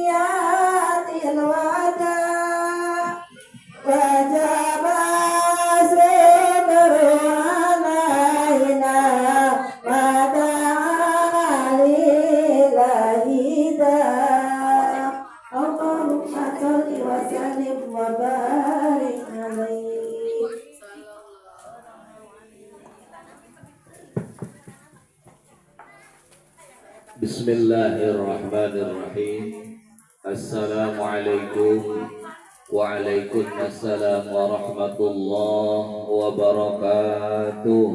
Yatil wada wajah basri beralaina pada alilahida Allahumma sholli wa sallim wa barik alaihi. Bismillahirrahmanirrahim. Assalamualaikum waalaikumsalam warahmatullahi wabarakatuh.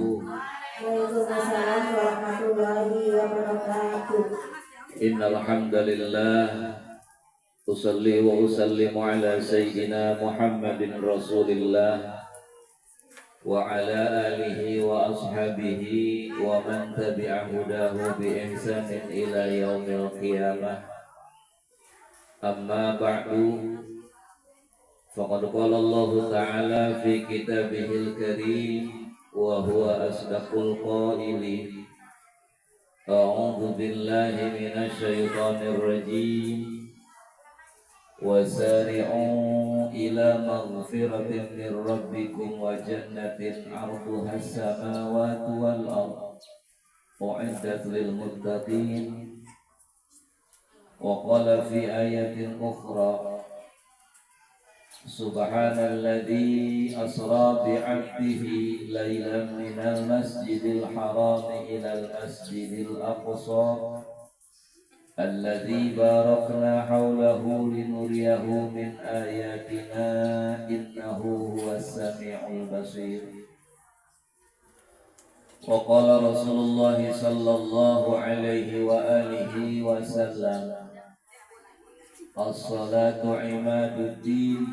Waalaikumsalam warahmatullahi wabarakatuh. Innal hamdalillah usalli wa usallimu ala sayyidina Muhammadin Rasulillah wa ala alihi wa ashabihi wa man tabi'a hudahu bi ihsanin ila yaumil qiyamah. Amma ba'du, faqad qala Allah ta'ala fi kitabihil karim wa huwa asdaqul qailin. A'udzu billahi minasy syaithanir rajim. Wasari'u ila maghfiratin min rabbikum wa jannatin 'arduha as-samawati wal ardh u'iddat lil muttaqin. Wa qala fi ayatin ukhra subhanalladzi asra bi 'abdihi lailan minal masjidil haram ilal masjidil aqsa alladzi barakna haulahu linuriyahu min ayatina innahu huwas sami'ul basir. Wa qala Rasulullah sallallahu alaihi wa alihi wasallam as-salatu imaduddin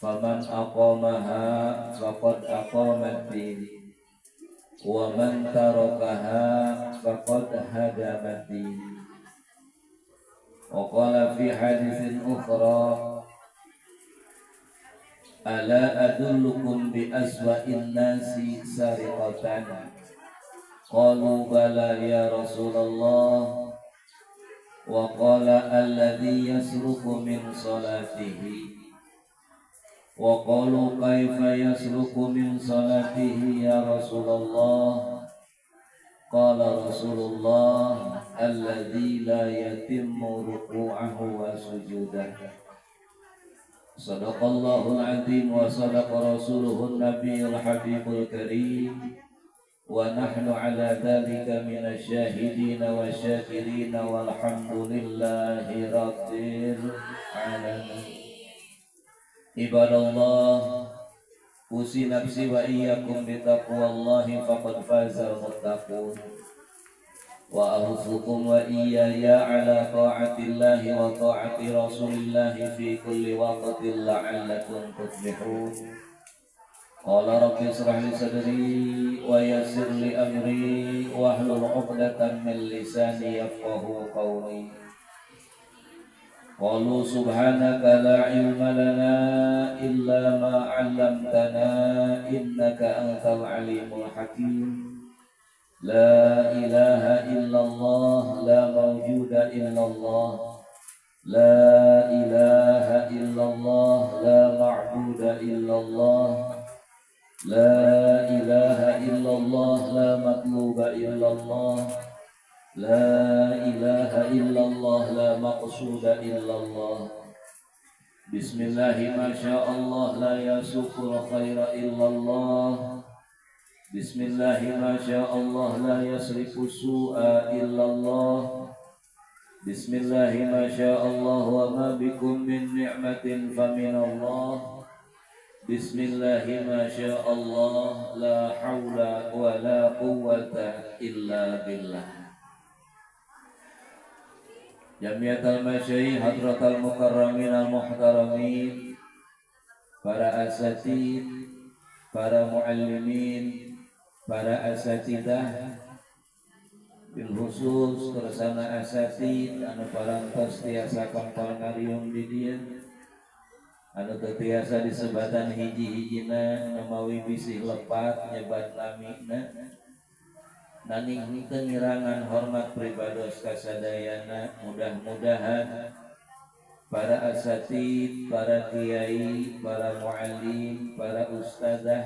faman aqamaha faqad aqamad-din wa man tarakaha faqad hadamad-din. Wa qala fi haditsin ukhra ala adullukum bi aswa'in nasi sariqatan qalu bala ya Rasulullah wa qala alladhi yasruqu min salatihi wa qalu kaifa yasruqu min salatihi ya Rasulullah qala Rasulullah alladzi la yatimmu ruku'ahu wa sujudahu. Sadaqallahul azim wa sadaqa rasuluhun nabiyul habibul karim wa nahnu ala dhalika minasy syahidin wa syakirin walhamdulillahi rabbil alamin. Ibadallah, usi nafsi wa iyyakum bitaqwallahi faqad fazal muttaqun. Wa ahuthukum wa iyaya ala ta'atillahi wa ta'ati rasulillahi fi kulli waqtin la'allakum tuflihun. Qala rabbi israh li sadri wa yassir li amri wahlul 'uqdatam min lisani yafqahu qawli. Qalu subhanaka la ilma lana illa ma 'allamtana innaka antal alimul hakim. La ilaha illallah la mawjuda illallah la ilaha illallah la ma'buda illallah la ilaha illallah la matluba illallah la ilaha illallah la maqsuda illallah. Bismillahi masyaallah la yasuqul khaira illallah. Bismillahi masyaallah la yasrifu su'a illallah. Bismillahi masyaallah wa ma bikum min ni'matin faminallah. Bismillahi masyaallah la haula wa la quwwata illa billah. Jamiatul masyayikh hadratal mukarramin al-muhtaramin, para asatid, para muallimin, para asatidah, bil khusus tersana asatid anu parantos tiasa kampanarium di dieu anu teu tiasa disebatan hiji-hijina namawi bisih lepat nyebat namina naningkeun ngirangan hormat pribados kasadayana. Mudah-mudahan para asatid, para kiai, para muallim, para ustadzah,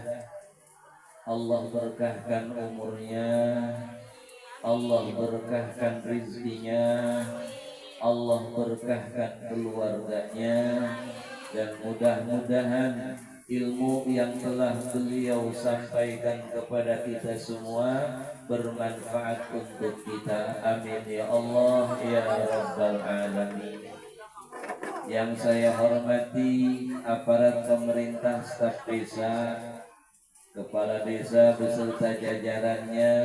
Allah berkahkan umurnya, Allah berkahkan rizkinya, Allah berkahkan keluarganya, dan mudah-mudahan ilmu yang telah beliau sampaikan kepada kita semua bermanfaat untuk kita. Amin ya Allah ya Rabbal Alamin. Yang saya hormati aparat pemerintah, staf desa, kepala desa beserta jajarannya,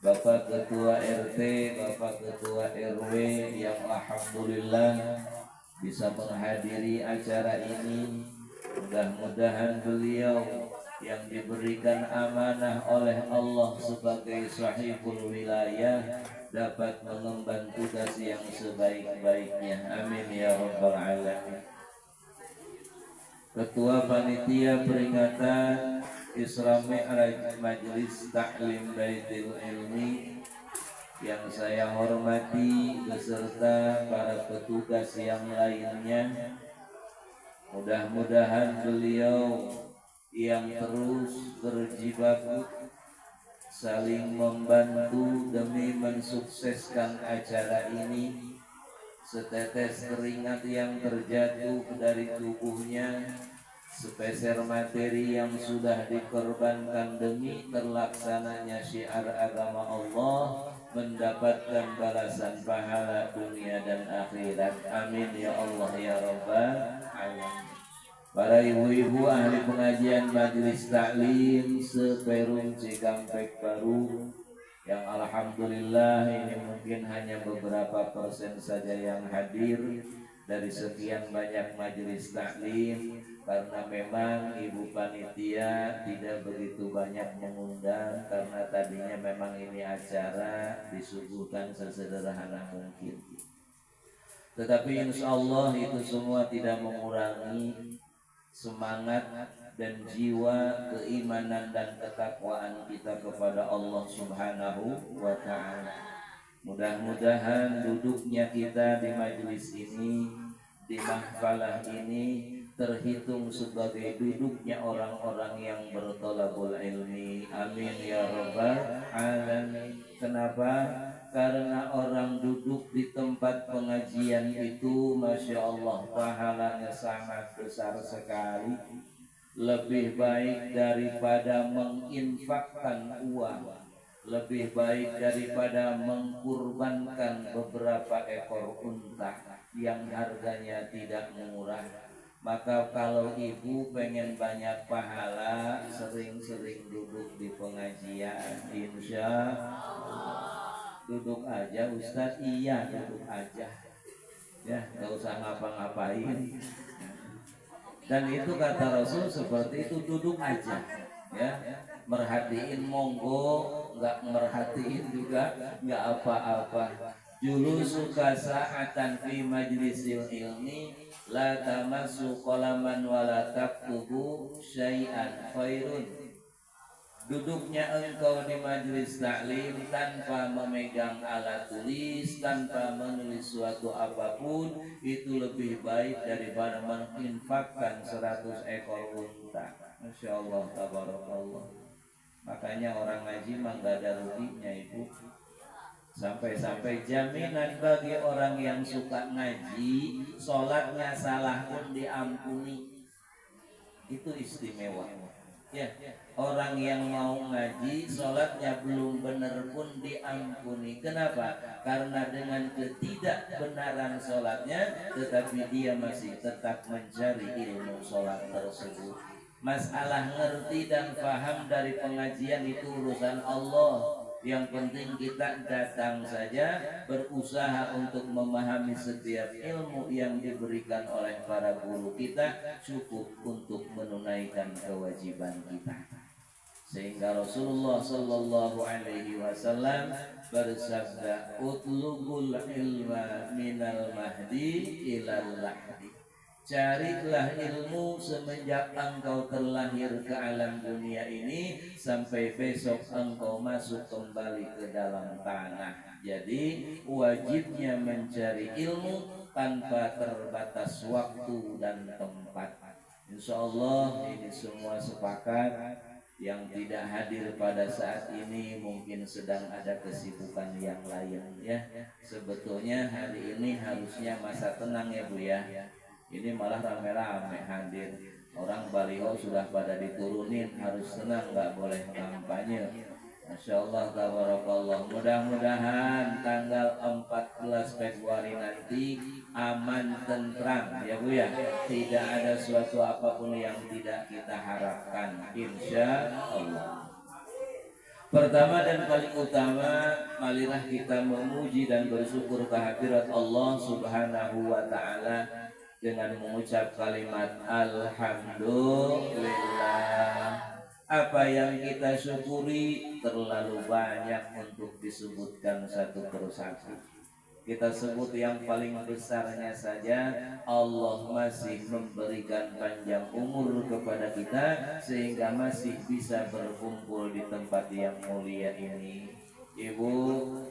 Bapak Ketua RT, Bapak Ketua RW yang alhamdulillah bisa menghadiri acara ini. Mudah-mudahan beliau yang diberikan amanah oleh Allah sebagai sahibul wilayah dapat mengemban tugas yang sebaik-baiknya. Amin ya rabbal alamin. Ketua Panitia Peringatan Isra Mi'raj Majelis Taklim Baitul Ilmi yang saya hormati beserta para petugas yang lainnya, mudah-mudahan beliau yang terus berjibaku saling membantu demi mensukseskan acara ini. Setetes keringat yang terjatuh dari tubuhnya, sepeser materi yang sudah dikorbankan demi terlaksananya syiar agama Allah, mendapatkan balasan pahala dunia dan akhirat. Amin ya Allah ya Rabbal Alamin. Para ibu-ibu ahli pengajian Majelis Taklim Seperum Cikampek Baru, yang alhamdulillah ini mungkin hanya beberapa persen saja yang hadir dari sekian banyak majelis taklim, karena memang ibu panitia tidak begitu banyak mengundang, karena tadinya memang ini acara disuguhkan sesederhana mungkin. Tetapi insya Allah itu semua tidak mengurangi semangat dan jiwa keimanan dan ketakwaan kita kepada Allah Subhanahu wa ta'ala. Mudah-mudahan duduknya kita di majelis ini, di mahfalah ini, terhitung sebagai duduknya orang-orang yang bertolabul ilmi. Amin ya rabbal alamin. Kenapa? Karena orang duduk di tempat pengajian itu Masya Allah pahalanya sangat besar sekali, lebih baik daripada menginfakkan uang, lebih baik daripada mengkurbankan beberapa ekor unta yang harganya tidak murah. Maka kalau ibu pengen banyak pahala, sering-sering duduk di pengajian, insya Allah. Duduk aja Ustaz, iya duduk aja ya, gak usah ngapa-ngapain. Dan itu kata Rasul seperti itu, duduk aja ya, merhatiin monggo, nggak merhatiin juga nggak apa-apa. Julusu kasa'atan fi majlisil ilmi la tamassu qalaman wa la taktubu syai'an khairun. Duduknya engkau di majelis taklim tanpa memegang alat tulis, tanpa menulis suatu apapun, itu lebih baik daripada menginfakkan 100 ekor unta. Masya Allah, tabarakallah. Makanya orang ngaji mah gak ada ruginya ibu. Sampai-sampai jaminan bagi orang yang suka ngaji, sholatnya salah pun diampuni. Itu istimewa ya. Orang yang mau ngaji, sholatnya belum benar pun diampuni. Kenapa? Karena dengan ketidakbenaran sholatnya, tetapi dia masih tetap mencari ilmu sholat tersebut. Masalah ngerti dan paham dari pengajian itu urusan Allah. Yang penting kita datang saja, berusaha untuk memahami setiap ilmu yang diberikan oleh para guru kita, cukup untuk menunaikan kewajiban kita. Sehingga Rasulullah Sallallahu Alaihi Wasallam bersabda, utlubul ilma minal mahdi ilal lahdi. Carilah ilmu semenjak engkau terlahir ke alam dunia ini sampai besok engkau masuk kembali ke dalam tanah. Jadi wajibnya mencari ilmu tanpa terbatas waktu dan tempat. Insya Allah ini semua sepakat. Yang tidak hadir pada saat ini mungkin sedang ada kesibukan yang lain ya. Sebetulnya hari ini harusnya masa tenang ya Bu ya. Ini malah rame-rame hadir. Orang baliho sudah pada diturunin, harus tenang, nggak boleh kampanye. Masya Allah, tabarakallah. Mudah-mudahan tanggal 14 Februari nanti aman tentram ya Bu ya. Tidak ada suatu apapun yang tidak kita harapkan, insya Allah. Pertama dan paling utama, marilah kita memuji dan bersyukur kehadirat Allah Subhanahu wa taala dengan mengucap kalimat alhamdulillah. Apa yang kita syukuri terlalu banyak untuk disebutkan satu persatu. Kita sebut yang paling besarnya saja, Allah masih memberikan panjang umur kepada kita sehingga masih bisa berkumpul di tempat yang mulia ini. Ibu,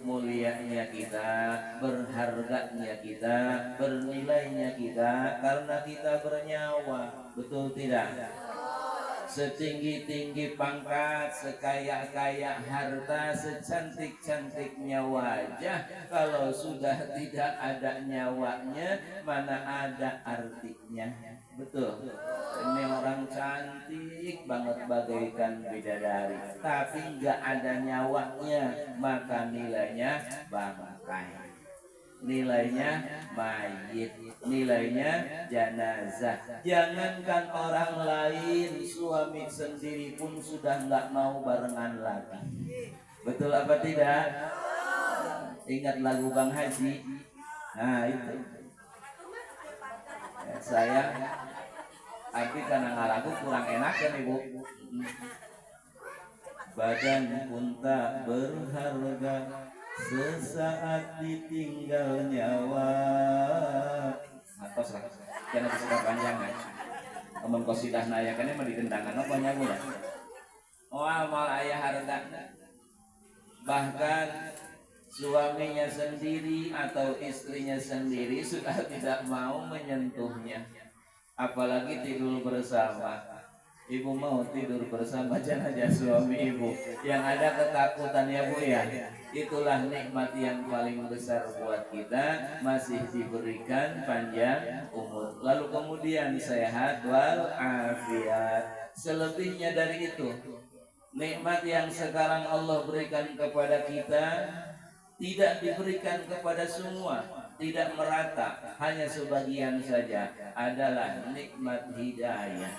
mulianya kita, berharganya kita, bernilainya kita karena kita bernyawa, betul tidak? Setinggi-tinggi pangkat, sekaya-kaya harta, secantik-cantiknya wajah, kalau sudah tidak ada nyawanya, mana ada artinya? Betul. Ini orang cantik banget bagaikan bidadari, tapi nggak ada nyawanya, maka nilainya bangkai. Nilainya mayit, nilainya jenazah. Jangankan orang lain, suami sendiri pun sudah nggak mau barengan lagi. Betul apa tidak? Ingat lagu Bang Haji? Nah itu ya, saya tapi karena ngalagu kurang enak kan Ibu. Badan pun tak berharga sesaat ditinggal nyawa. Atas lah, jangan bisa panjangan. Ngomong kosidah nayakannya mau digendangan apa nyawa ya? Oh amal ayah harta. Bahkan suaminya sendiri atau istrinya sendiri sudah tidak mau menyentuhnya, apalagi tidur bersama. Ibu mau tidur bersama jenazah suami ibu, yang ada ketakutan ya Bu ya. Itulah nikmat yang paling besar buat kita, masih diberikan panjang umur, lalu kemudian sehat wal afiat. Selebihnya dari itu, nikmat yang sekarang Allah berikan kepada kita tidak diberikan kepada semua, tidak merata, hanya sebagian saja. Adalah nikmat hidayah,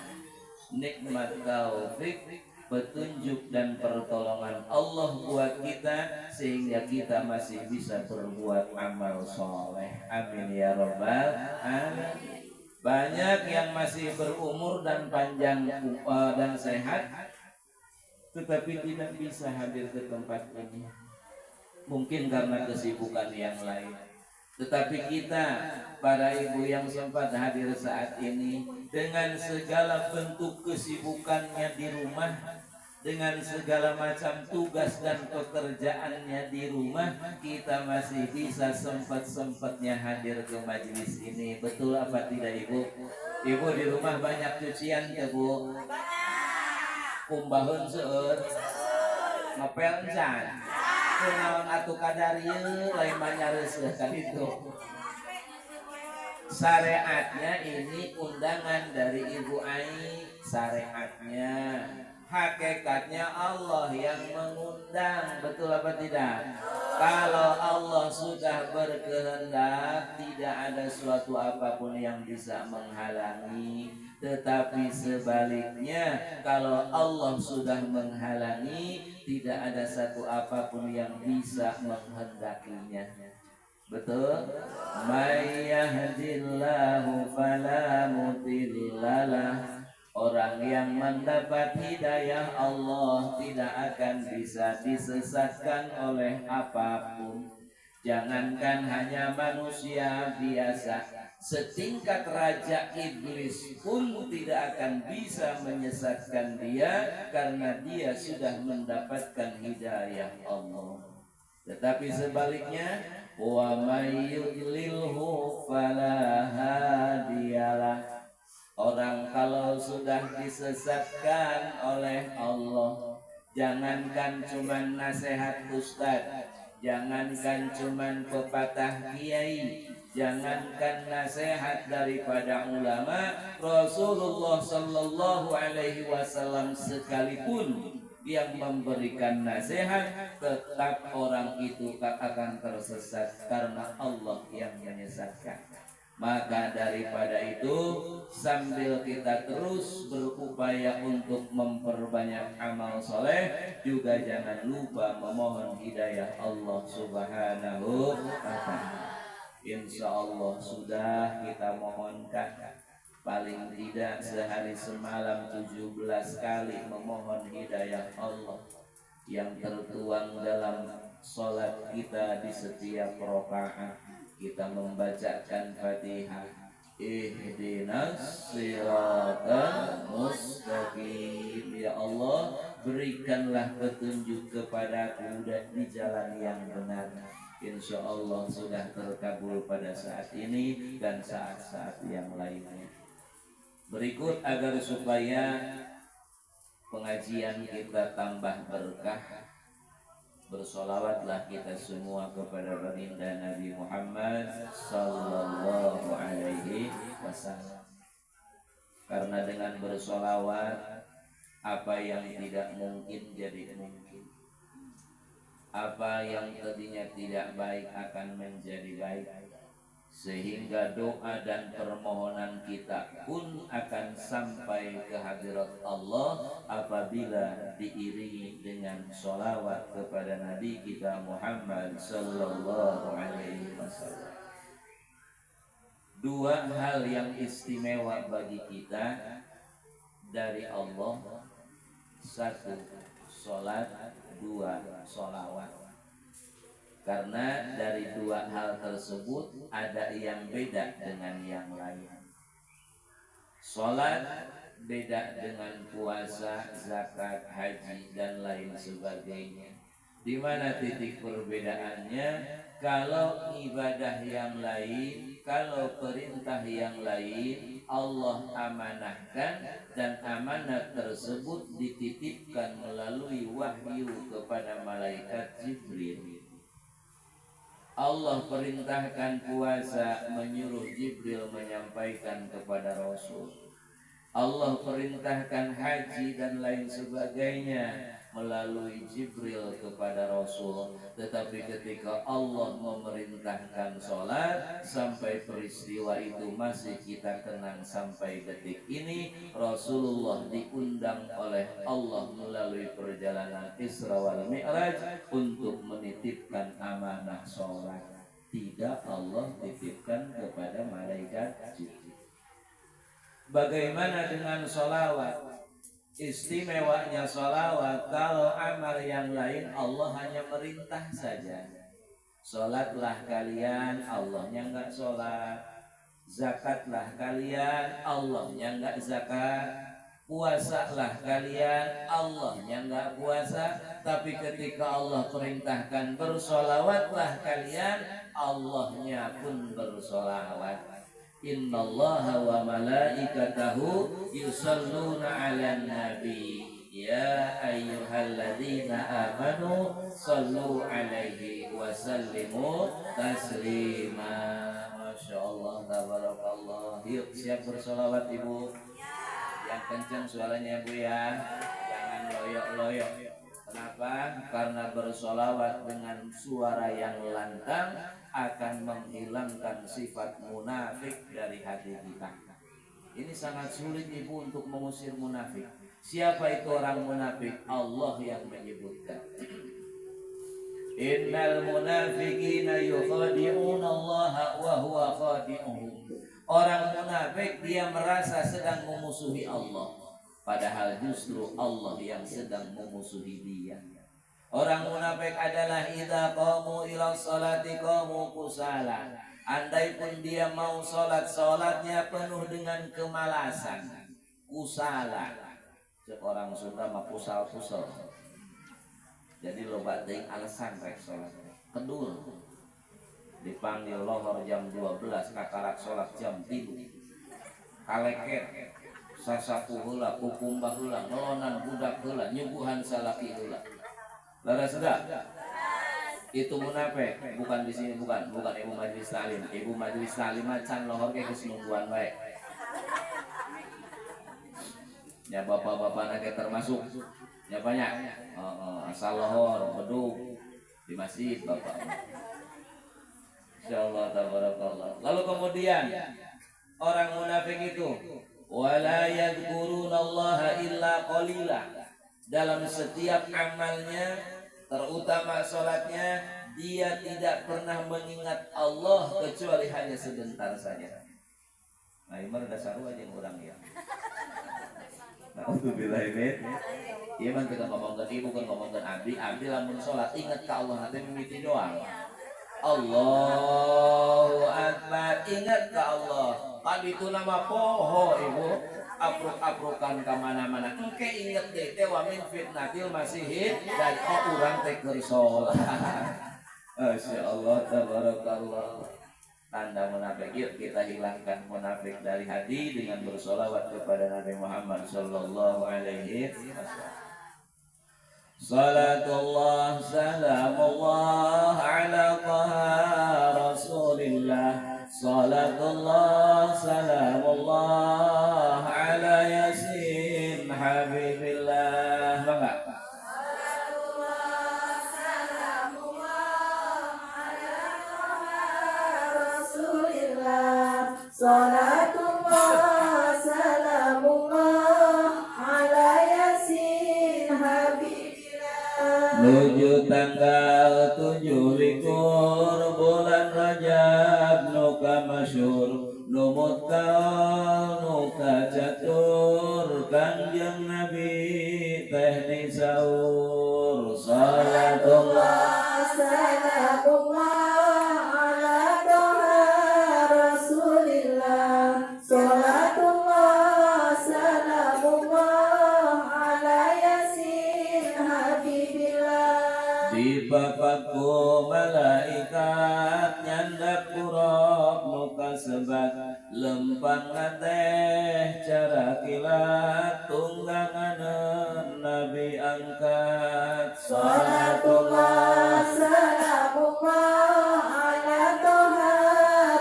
nikmat taufik, petunjuk dan pertolongan Allah buat kita sehingga kita masih bisa berbuat amal soleh. Amin ya rabbal alamin. Banyak yang masih berumur dan panjang dan sehat, tetapi tidak bisa hadir ke tempat ini, mungkin karena kesibukan yang lain. Tetapi kita, para ibu yang sempat hadir saat ini, dengan segala bentuk kesibukannya di rumah, dengan segala macam tugas dan pekerjaannya di rumah, kita masih bisa sempat-sempatnya hadir ke majelis ini. Betul apa tidak Ibu? Ibu di rumah banyak cucian ya Bu? Kumbahun seueur, ngepel encan. Kenaon atuh kadarieu lain manyareuseuh kan itu. Syariatnya ini undangan dari Ibu Ai, syariatnya. Hakikatnya Allah yang mengundang, betul apa tidak? Kalau Allah sudah berkehendak, tidak ada suatu apapun yang bisa menghalangi. Tetapi sebaliknya, kalau Allah sudah menghalangi, tidak ada satu apapun yang bisa menghendakinya. Betul? May yahdillahu fala mudhillalah. Orang yang mendapat hidayah Allah tidak akan bisa disesatkan oleh apapun. Jangankan hanya manusia biasa, setingkat raja iblis pun tidak akan bisa menyesatkan dia karena dia sudah mendapatkan hidayah Allah. Tetapi sebaliknya, wa may yudlilhu fala hadiyalah. Orang kalau sudah disesatkan oleh Allah, jangankan cuman nasihat ustaz, jangankan cuman pepatah kiai, jangankan nasihat daripada ulama, Rasulullah sallallahu alaihi wasallam sekalipun yang memberikan nasihat, tetap orang itu akan tersesat karena Allah yang menyesatkan. Maka daripada itu, sambil kita terus berupaya untuk memperbanyak amal soleh, juga jangan lupa memohon hidayah Allah subhanahu wa ta'ala. Insya Allah sudah kita mohonkan, paling tidak sehari semalam 17 kali memohon hidayah Allah yang tertuang dalam sholat kita di setiap rakaat. Kita membacakan Fatihah, ihdinas siratal mustaqim. Ya Allah, berikanlah petunjuk kepadaku di jalan yang benar. Insya Allah sudah terkabul pada saat ini dan saat-saat yang lainnya. Berikut agar supaya pengajian kita tambah berkah, bersolawatlah kita semua kepada baginda Nabi Muhammad sallallahu alaihi wasallam. Karena dengan bersolawat, apa yang tidak mungkin jadi mungkin. Apa yang tadinya tidak baik akan menjadi baik. Sehingga doa dan permohonan kita pun akan sampai ke hadirat Allah apabila diiringi dengan sholawat kepada Nabi kita Muhammad sallallahu alaihi wasallam. Dua hal yang istimewa bagi kita dari Allah: satu, sholat; dua, sholawat. Karena dari dua hal tersebut ada yang beda dengan yang lain. Sholat beda dengan puasa, zakat, haji, dan lain sebagainya. Di mana titik perbedaannya? Kalau ibadah yang lain, kalau perintah yang lain, Allah amanahkan dan amanat tersebut dititipkan melalui wahyu kepada malaikat Jibril. Allah perintahkan puasa, menyuruh Jibril menyampaikan kepada Rasul. Allah perintahkan haji dan lain sebagainya melalui Jibril kepada Rasul. Tetapi ketika Allah memerintahkan sholat, sampai peristiwa itu masih kita kenang sampai detik ini. Rasulullah diundang oleh Allah melalui perjalanan Isra wal Mi'raj untuk menitipkan amanah sholat. Tidak Allah titipkan kepada malaikat Jibril. Bagaimana dengan sholawat? Istimewanya sholawat, kalau amal yang lain Allah hanya merintah saja. Sholatlah kalian, Allahnya enggak sholat. Zakatlah kalian, Allahnya enggak zakat. Puasalah kalian, Allahnya enggak puasa. Tapi ketika Allah perintahkan bersholawatlah kalian, Allahnya pun bersholawat. Innallaha wa malaikatahu yusalluna 'alan nabi ya ayyuhalladzina amanu sallu 'alaihi wa sallimu taslima. Masyaallah, tabarakallah. Yuk siap bersolawat Ibu. Yang kencang suaranya Bu ya. Jangan loyok-loyok. Kenapa? Karena bersolawat dengan suara yang lantang akan menghilangkan sifat munafik dari hati kita. Ini sangat sulit Ibu untuk mengusir munafik. Siapa itu orang munafik? Allah yang menyebutkan. Innal munafiqina yukhadi'una Allah wa huwa khadi'uhum. Orang munafik dia merasa sedang memusuhi Allah, padahal justru Allah yang sedang memusuhi dia. Orang munafik adalah idza qamu ila sholati qamu kusala. Andai pun dia mau sholat, sholatnya penuh dengan kemalasan, kusala. Seorang Sunda mah kusal-kusal. Jadi loba teuing alasan rek sholat. Kedul. Dipanggil lohor jam 12, kakarak sholat jam 3. Kaleket sasapu heula, kukumbah heula, nolonan budak heula, nyuguhan salaki heula. Laras enggak? Itu munafik, bukan di sini, bukan ibu majelis taklim. Ibu majelis taklim can lohor ge geus nungguan bae. Ya bapak-bapak nake termasuk. Ya banyak. Asal lohor bedug di masjid bapak. Insyaallah tabarakallah. Lalu kemudian orang munafik itu wala yadhkurunallaha illa qalila. Dalam setiap amalnya, terutama sholatnya, dia tidak pernah mengingat Allah kecuali hanya sebentar saja. Nah, ini mah dasar aja orang ya. Nauzubillah min. Ieu mah kita ngomongkeun ibu kan ngomongkeun abdi lamun sholat ingat ka Allah nanti mimiti doang. Allahu Akbar, ingat ke Allah. Kan itu nama poho ibu. Apruk-aprukan kemana-mana. Engke inget deh teh wa min fitnatil masihid dan urang teh keur sholat. Masyaallah tabarakallah. Tanda munafik, yuk kita hilangkan munafik dari hati dengan bersolawat kepada Nabi Muhammad sallallahu alaihi wasallam. Salatullah salamullah ala taha rasulillah. Salatullah salamullah ala yasin habibillah. Bangga. Salatullah salamullah ala taha rasulillah. Salatullah salamullah ala yasin habibillah. Nuju tanggal 7 likur bulan Rajab nuka masyur numut kaul nuka catur Kanjeng Nabi teh saur. Salatullah salamullah ala taha rasulillah. Salatullah salamullah ala yasin habibillah. di bapakku malaikat nyandak kurop muka sebat lempang teh cara kilat tunggangan Nabi angkat. Salatullah salamullah ala taha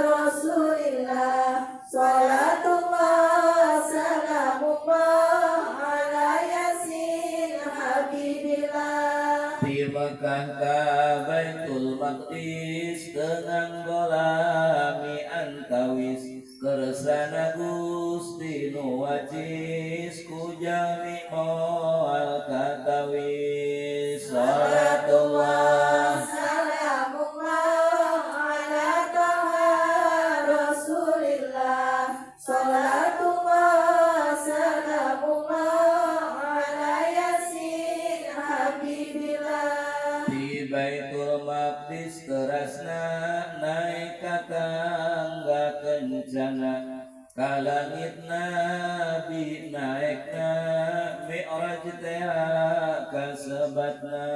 rasulillah. Salatullah salamullah ala yasin habibillah. Di Mekah ka Baitul Maqdis dengan golami antawis kersana Gusti nu wajis ku jami moal katawis. Salatullah salamullah ala taha rasulillah. Salatullah salamullah ala yasin habibillah. di Baitul Maqdis kerasna naik ka tangga kencana ka langit Nabi naikna Mi'raj teh kasebatna.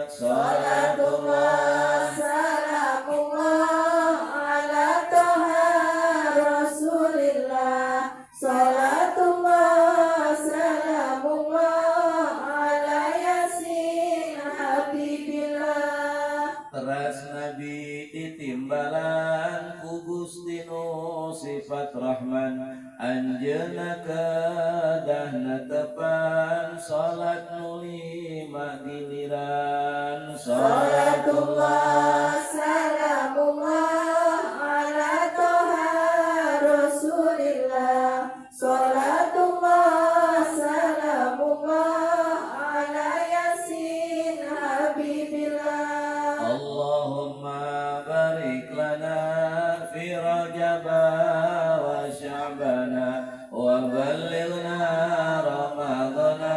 Salatullah salamullah ala taha rasulillah. Salatullah salamullah ala yasin habibillah. Teras Nabi ditimbalan ku Gusti nu sifat Rahman anjeunna kedah netepan salat nu 5 giliran. Salatullah salamullah ala taha rasulillah. Salatullah salamullah ala yasin habibillah. Allahumma barik lana fi Rajab wa Sya'bana wa ballighna Ramadana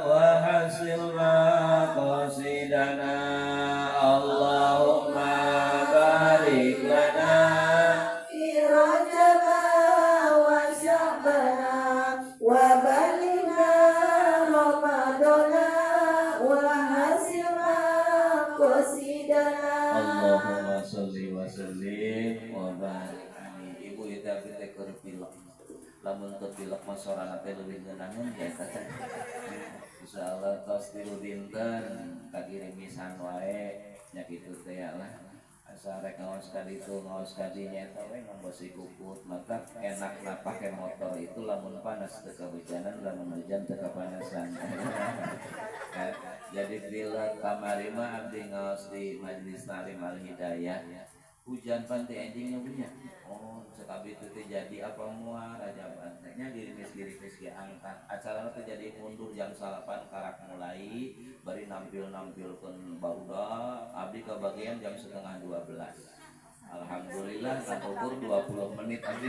wa hasil maqasid abdi teh keur pilek. Lamun teu pilek mah sorana teh leuwih ngeunangeun ya teh. Insyaallah tos tilu dinten kakirimisan wae nya kitu teh lah. Asa rek ngaos ka ditu ngaos ka dinya eta we ngombosi kukut maka enakna pake motor itu lamun panas teu kahujanan lamun hujan teu kapanasan. Jadi bila kamari mah abdi ngaos di Majelis Ta'lim Al Hidayah hujan pantai endingnya punya. Oh, sekabi itu jadi apa muar aja bantainya dirimis-dirimis ke angkat. Acara itu jadi mundur jam 8 karak mulai bari nampil-nampilkeun barudak abdi kebagian jam setengah 12. Alhamdulillah kan ukur 20 menit abdi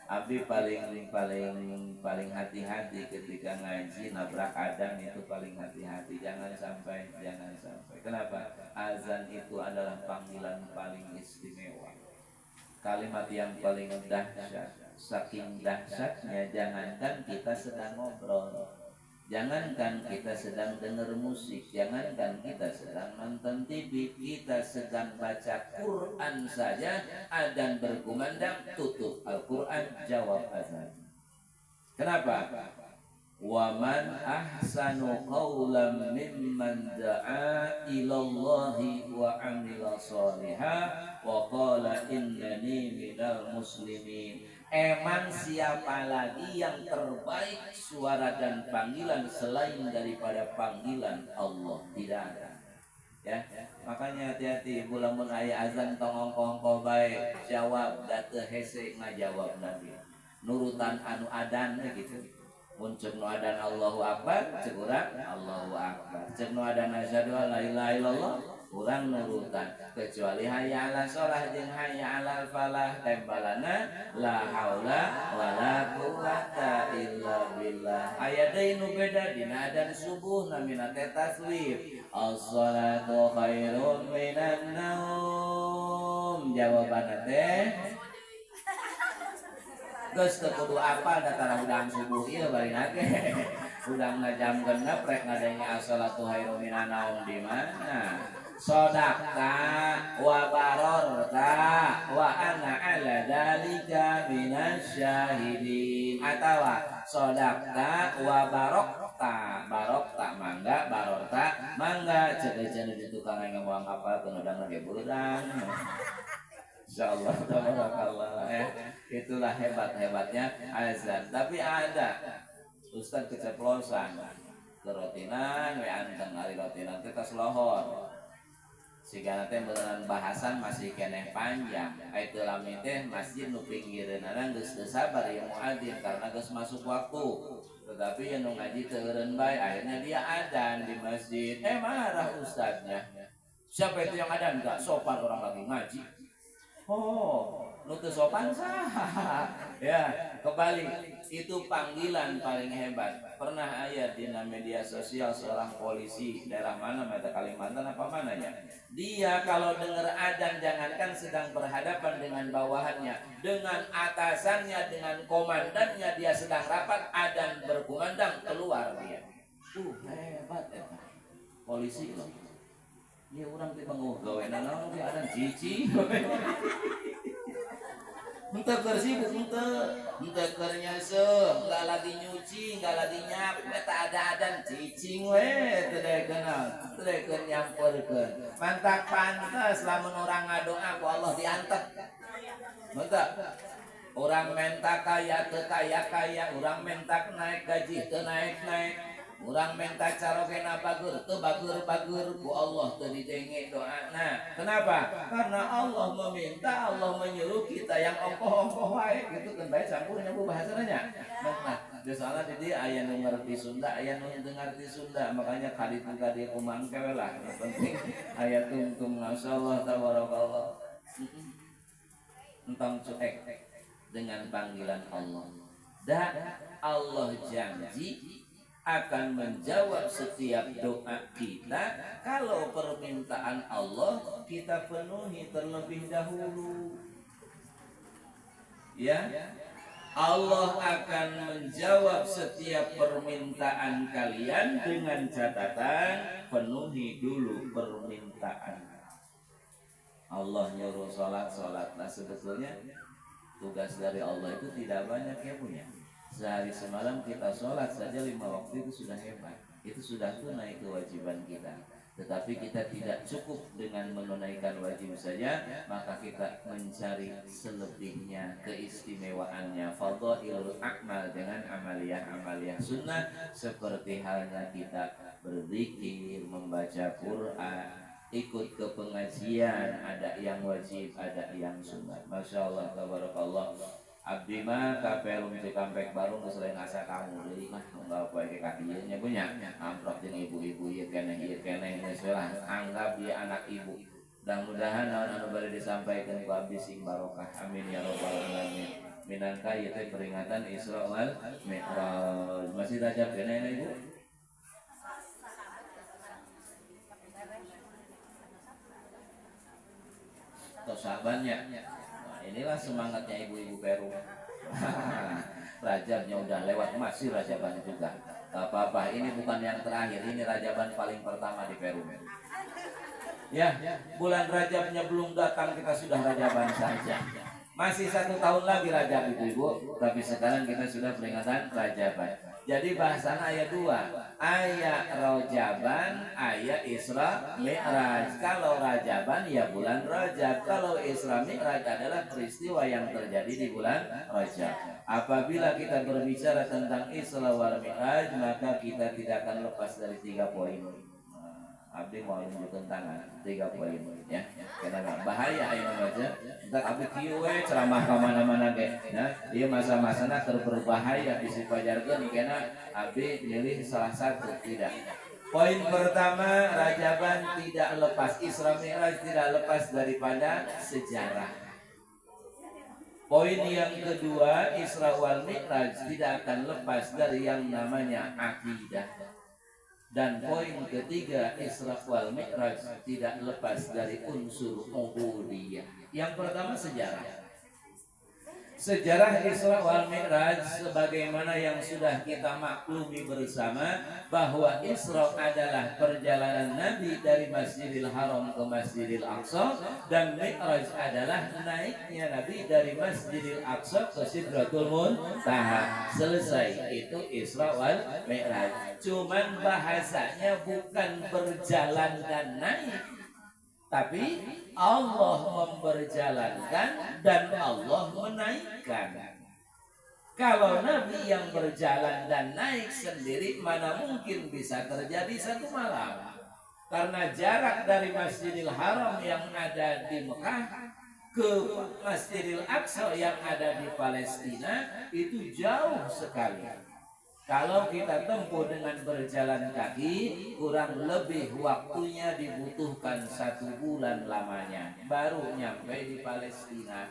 abdi paling hati-hati ketika ngaji nabrak adang itu paling hati-hati jangan sampai. Kenapa? Azan itu adalah panggilan paling istimewa, kalimat yang paling dahsyat. Saking dahsyatnya jangankan kita sedang ngobrol, jangankan kita sedang dengar musik, jangankan kita sedang nonton TV, kita sedang baca Quran saja adzan berkumandang tutup Al-Quran jawab azan. Kenapa? Wa man ahsanu qawlan mimman da'a ilallahi wa amila shalihan wa qala innani minal muslimin. Emang siapa lagi yang terbaik suara dan panggilan selain daripada panggilan Allah? Tidak ada. Ya, makanya hati-hati lamun aya azan tong ongko-ongko bae jawab da teu hese ngajawab nabi. Nurutan anu adan gitu. Mun ceuk nu adan Allahu Akbar, ceuk urang Allahu Akbar. Ceuk nu adan asyhadu alla ilaha illallah, urang nurutan. Kecuali hayya 'alas shalah jeung hayya 'alal falah tembalana la haula wala quwata illa billah. Aya deui nu beda dina adan subuh namina teh taswib. As-shalatu khairum minan naum. Jawabanna teh geus teu kudu apal datara udang subuh ieu bari nage. Udang jam genep rek ngadenge as-shalatu khairum minan naum di mana? Sodakta wa barorta wa ana ala dalika minasyahidin. Atawa sodakta wa barokta, barokta mangga, barorta mangga. Ceuk-ceuk di tukang ngomong apa teu udang lagi beurang. Insyaallah tabarakallah itulah hebat-hebatnya azan. Tapi ada ustaz keceplosan kerotinan we anteng ari rotinan teh tos lohor. Sigana teh beneran bahasan masih keneh panjang. Itu lami teh masjid nu pinggireunana geus teu sabar ya muadzin karena geus masuk waktu. Tetapi yang nu ngaji teu eureun bae akhirnya dia adzan di masjid. Marah ustaznya. Siapa itu yang adzan? Enggak sopan orang lagi ngaji. Oh, nu teu sopan saha? Ya, kembali itu panggilan paling hebat. Pernah aya di media sosial seorang polisi daerah mana, mata Kalimantan apa mana ya? Dia kalau dengar adzan jangankan sedang berhadapan dengan bawahannya, dengan atasannya, dengan komandannya dia sedang rapat, adzan berkumandang keluar dia. Hebat ya. Polisi loh. Ya orang tiba gawe naon dia ada cici. Henteu keur sibuk henteu keur nyeuseum, enggak lagi nyuci, enggak lagi nyapu, eta ada-adan cicing we teu dae kenal, teu dae keur nyamperkeun. Mantak pantes lamun urang ngadoa ku Allah diantep. Mantap. Urang mentak kaya teu kaya-kaya, urang mentak naik gaji teu naik-naik. Urang minta carokena bagur teu bagur-bagur ku Allah teu didenge doana. Kenapa? Karena Allah meminta, Allah menyuruh kita yang ongkoh-ongkoh wae gitu kan bae campur nyabu bahasanya. Nah, soalnya di dia aya nu ngarti Sunda, aya nu teu ngarti Sunda, makanya kadi kumangke we lah. Yang penting aya tungtung masyaallah tabarakallah. Entong cuek dengan panggilan Allah. Dan Allah janji akan menjawab setiap doa kita kalau permintaan Allah kita penuhi terlebih dahulu. Ya, Allah akan menjawab setiap permintaan kalian dengan catatan penuhi dulu permintaan. Allah nyuruh sholat, sholat. Nah sebetulnya tugas dari Allah itu tidak banyak ya punya. Sehari semalam kita sholat saja 5 waktu itu sudah hebat. Itu sudah tunai kewajiban kita. Tetapi kita tidak cukup dengan menunaikan wajib saja, maka kita mencari selebihnya, keistimewaannya, fadhailul akmal dengan amaliyah-amaliyah sunnah, seperti halnya kita berzikir, membaca Quran, ikut ke pengajian, ada yang wajib, ada yang sunnah. Masya Allah, tabarakallah. Abdi mah kapelum Cikampek Baru selain asa kamu deui mah enggak poe ka dieu nya punya amprok jeung ibu-ibu ieu keneh geus lah anggap dia anak ibu. Mudah-mudahan naon anu bari disampaikan ku abdi sing barokah. Amin ya rabbal alamin. Minangka ieu teh peringatan Isra wal Mi'raj. Masih Rajab keneh Ibu? Atau Syabannya. Inilah semangatnya ibu-ibu Peru. Rajabnya udah lewat, masih Rajaban juga. Gak apa-apa, ini bukan yang terakhir, ini Rajaban paling pertama di Peru. Ya, bulan Rajabnya belum datang, kita sudah Rajaban saja. Masih 1 tahun lagi Rajab ibu-ibu, tapi sekarang kita sudah peringatan Rajaban. Jadi bahasan ayat 2, ayat Rajaban, ayat Isra Mi'raj. Kalau Rajaban ya bulan Rajab, kalau Isra Mi'raj adalah peristiwa yang terjadi di bulan Rajab. Apabila kita berbicara tentang Isra wal Mi'raj, maka kita tidak akan lepas dari 3 poin. Abdi mau menunjukkan tangan 3 poin ya. Karena bahaya ayeuna baca. Entar abdi kieu we ceramah ka mana-mana ge. Nah, ieu masa-masana berbahaya bisi pajarkeun kana abdi milih salah satu tidak. Poin pertama, Rajaban tidak lepas, Isra Mi'raj tidak lepas daripada sejarah. Poin yang kedua, Isra wal Mi'raj tidak akan lepas dari yang namanya akidah. Dan poin ketiga, Isra wal Mi'raj tidak lepas dari unsur ubudiyah. Yang pertama sejarah. Sejarah Isra wal Mi'raj sebagaimana yang sudah kita maklumi bersama, bahwa Isra adalah perjalanan Nabi dari Masjidil Haram ke Masjidil Aqsa, dan Mi'raj adalah naiknya Nabi dari Masjidil Aqsa ke Sidratul Muntaha. Selesai, itu Isra wal Mi'raj. Cuman bahasanya bukan berjalan dan naik, tapi Allah memperjalankan dan Allah menaikkan. Kalau Nabi yang berjalan dan naik sendiri, mana mungkin bisa terjadi satu malam. Karena jarak dari Masjidil Haram yang ada di Mekah ke Masjidil Aqsa yang ada di Palestina itu jauh sekali. Kalau kita tempuh dengan berjalan kaki, kurang lebih waktunya dibutuhkan 1 bulan lamanya, baru nyampe di Palestina.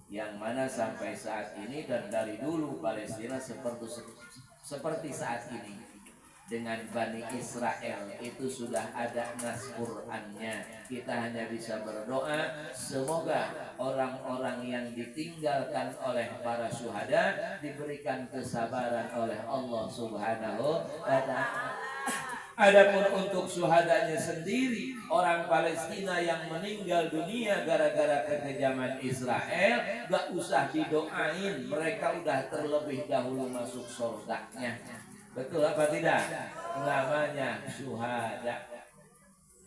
Yang mana sampai saat ini dan dari dulu Palestina seperti saat ini. Dengan Bani Israel itu sudah ada nas Qur'annya. Kita hanya bisa berdoa semoga orang-orang yang ditinggalkan oleh para syuhada diberikan kesabaran oleh Allah Subhanahu wa ta'ala. Adapun untuk syuhadanya sendiri, orang Palestina yang meninggal dunia gara-gara kekejaman Israel, gak usah didoain, mereka udah terlebih dahulu masuk surganya. Betul apa tidak? Namanya syuhada.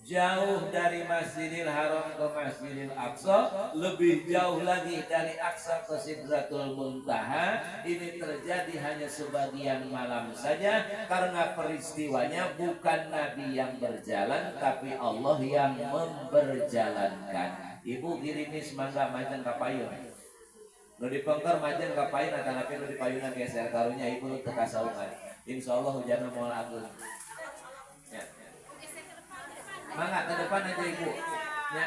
Jauh dari Masjidil Haram ke Masjidil Aqsa, lebih jauh lagi dari Aqsa ke Sidratul Muntaha. Ini terjadi hanya sebagian malam saja, karena peristiwanya bukan Nabi yang berjalan, tapi Allah yang memperjalankan. Ibu girimis mangga majen kapayun. Nu dipengker majen kapayun atanapi nu dipayunan geser karunya ibu nu teu kasaungan. Insyaallah hujanna moal agung. Ya. Mangga ke depan aja ibu. Ya,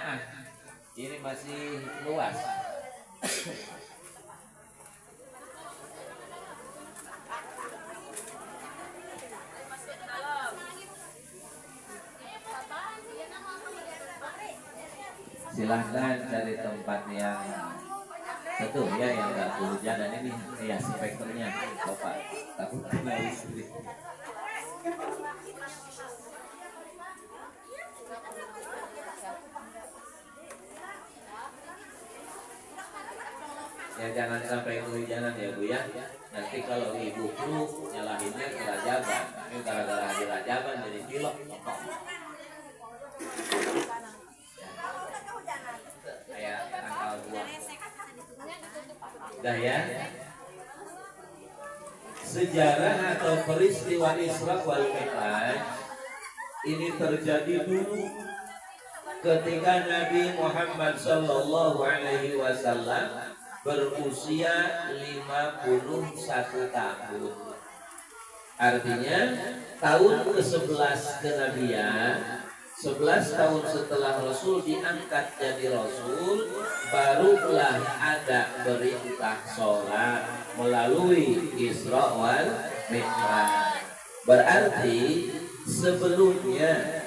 ini masih luas. Silahkan cari tempat yang betul ya, yang nggak hujan. Dan ini ya spektrumnya bapak takut kena istri. Ya jangan sampai kehujanan ya Bu ya. Nanti kalau ibu flu nyalahinnya ke Rajaban. Ini gara-gara di Rajaban jadi pilek. Kayak tanggal 2. Dah ya. Sejarah atau peristiwa Isra wal Mi'raj ini terjadi dulu ketika Nabi Muhammad sallallahu alaihi wasallam berusia 51 tahun. Artinya tahun ke-11 kenabian, 11 tahun setelah Rasul diangkat jadi Rasul, barulah ada perintah sholat melalui Isra wal Mi'raj. Berarti sebelumnya,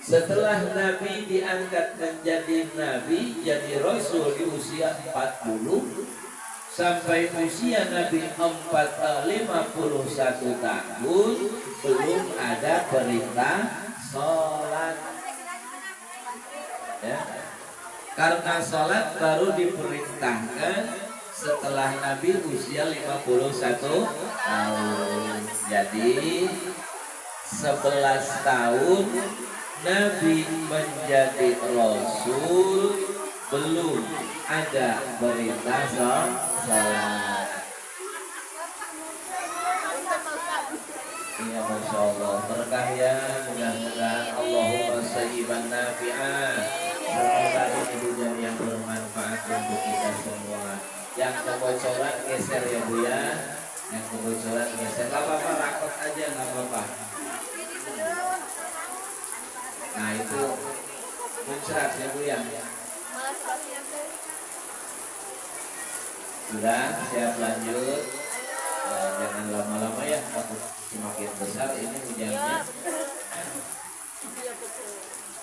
setelah Nabi diangkat menjadi Nabi, jadi Rasul di usia 40 sampai usia Nabi 51 tahun belum ada perintah sholat. Ya. Karena sholat baru diperintahkan setelah Nabi usia 51 tahun. Jadi 11 tahun Nabi menjadi Rasul belum ada perintah sholat. Ya Masya Allah, berkah ya, mudah-mudahan Allahumma sayyiban nafi'ah. Semoga ini hujan yang bermanfaat untuk kita semua. Yang kebocoran geser ya Bu ya. Yang kebocoran geser, gak apa-apa, rakot aja gak apa-apa. Nah itu muncrat ya Bu ya. Sudah siap lanjut. Jangan lama-lama ya, takut semakin besar ini hujannya.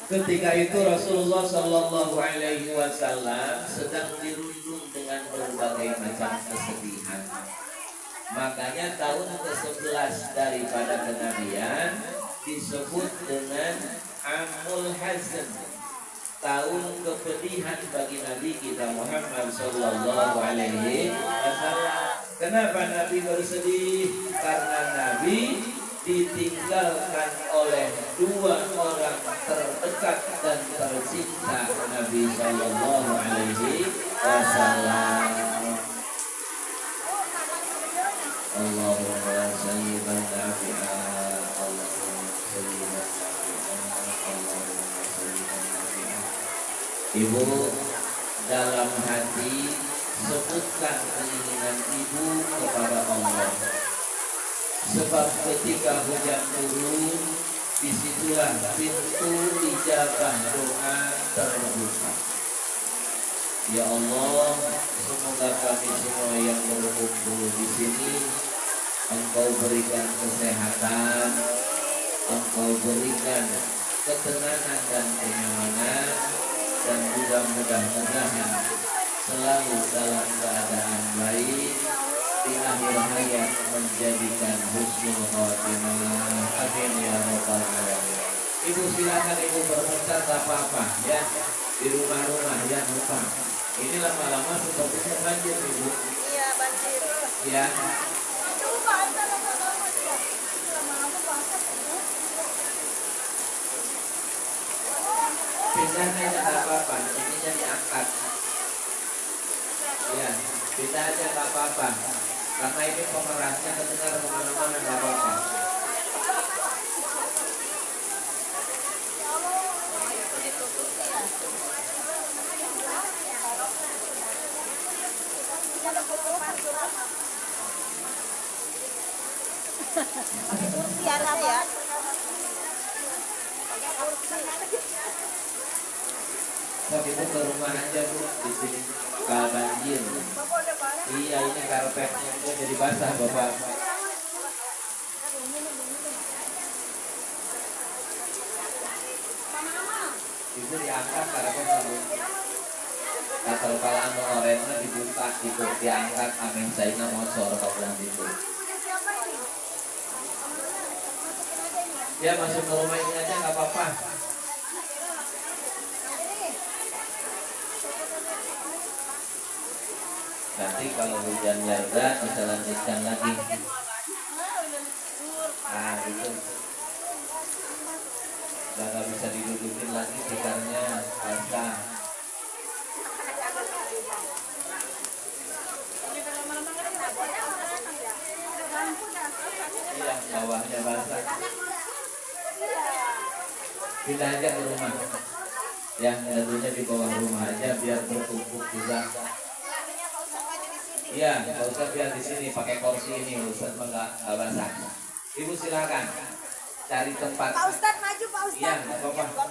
Ketika itu Rasulullah Shallallahu Alaihi Wasallam sedang dirundung dengan berbagai macam kesedihan. Makanya tahun ke-11 daripada kenabian disebut dengan Amul Hazn, tahun kepedihan bagi Nabi kita Muhammad Sallallahu Alaihi Wasallam. Kenapa Nabi bersedih? Karena Nabi ditinggalkan oleh dua orang terdekat dan tercinta Nabi Sallallahu Alaihi Wasallam. Allahumma sayyiban nafi'ah, Allahumma sayyiban nafi'ah, Allahumma sayyiban nafi'ah. Ibu dalam hati sebutkan keinginan ibu kepada Allah. Sebab ketika hujan turun, disitulah pintu ijabah doa terbuka. Ya Allah, semoga kami semua yang berkumpul di sini, Engkau berikan kesehatan, Engkau berikan ketenangan dan kenyamanan, dan mudah-mudahan selalu dalam keadaan baik, di akhir hayat menjadikan husnul khotimah. Amin ya rabbal alamin. Ibu silakan ibu berbentar, tak apa-apa ya, di rumah-rumah ya numpang. Ini lama-lama sepertinya banjir ibu. Iya banjir. Ya. Pindah aja tak apa-apa, ininya diangkat. Ya, pindah aja tak apa-apa. Karena ini pemerasnya kedengar kemana-mana tak apa-apa. Pakai kursi aja ya. Sok itu ke rumah aja Bu, di sini kalau banjir. Iya, ini karpetnya jadi basah Bapak. Ibu diangkat karpetnya Bu. Kalau anu oranye dibuka gitu, diangkat amin saina motor kalau bilang gitu. Ya masuk ke rumah ini aja nggak apa-apa. Nanti kalau hujannya reda bisa lanjutkan lagi. Nah itu udah nggak bisa didudukin lagi tikarnya basah. Iya, bawahnya basah. Pindah aja ke rumah. Ya, tentunya di bawah rumah aja biar bertumpuk juga. Iya, nggak usah biar di sini pakai kursi ini, Ustaz nggak basah. Ibu silakan cari tempat. Pak Ustadz maju, Pak Ustadz. Iya, nggak apa-apa.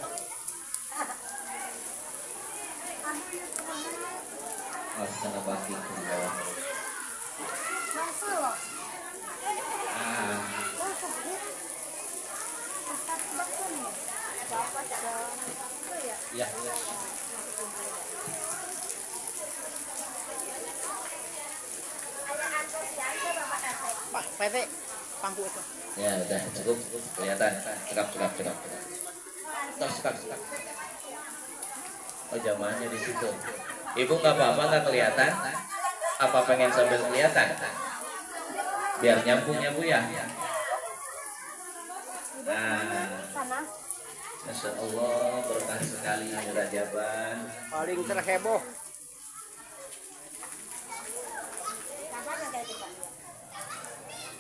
Oh, sana bangkit ke bawah. Ah. Ya. Pak, PT, pangku itu. Ya, udah cukup kelihatan. Cekap. Cekap. Oh, jamaahnya di situ. Ibu nggak apa-apa nggak kelihatan? Apa pengen sambil kelihatan? Biar nyambung ya Bu ya. Nah, Masya Allah berkah sekali Rajaban. Paling terheboh.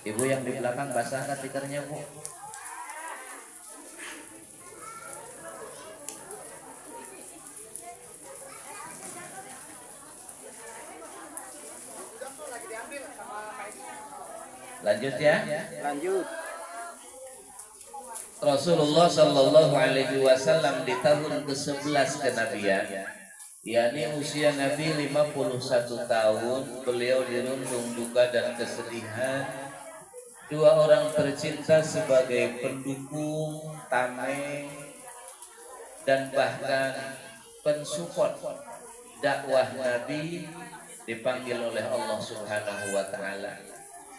Ibu yang di belakang basah kan tikernya Bu? Lanjut ya. Lanjut. Rasulullah Shallallahu Alaihi Wasallam di tahun ke-11 kenabian, yakni usia Nabi 51 tahun, beliau dirundung duka dan kesedihan. Dua orang tercinta sebagai pendukung, tameng, dan bahkan pensupport dakwah Nabi dipanggil oleh Allah Subhanahu wa Ta'ala,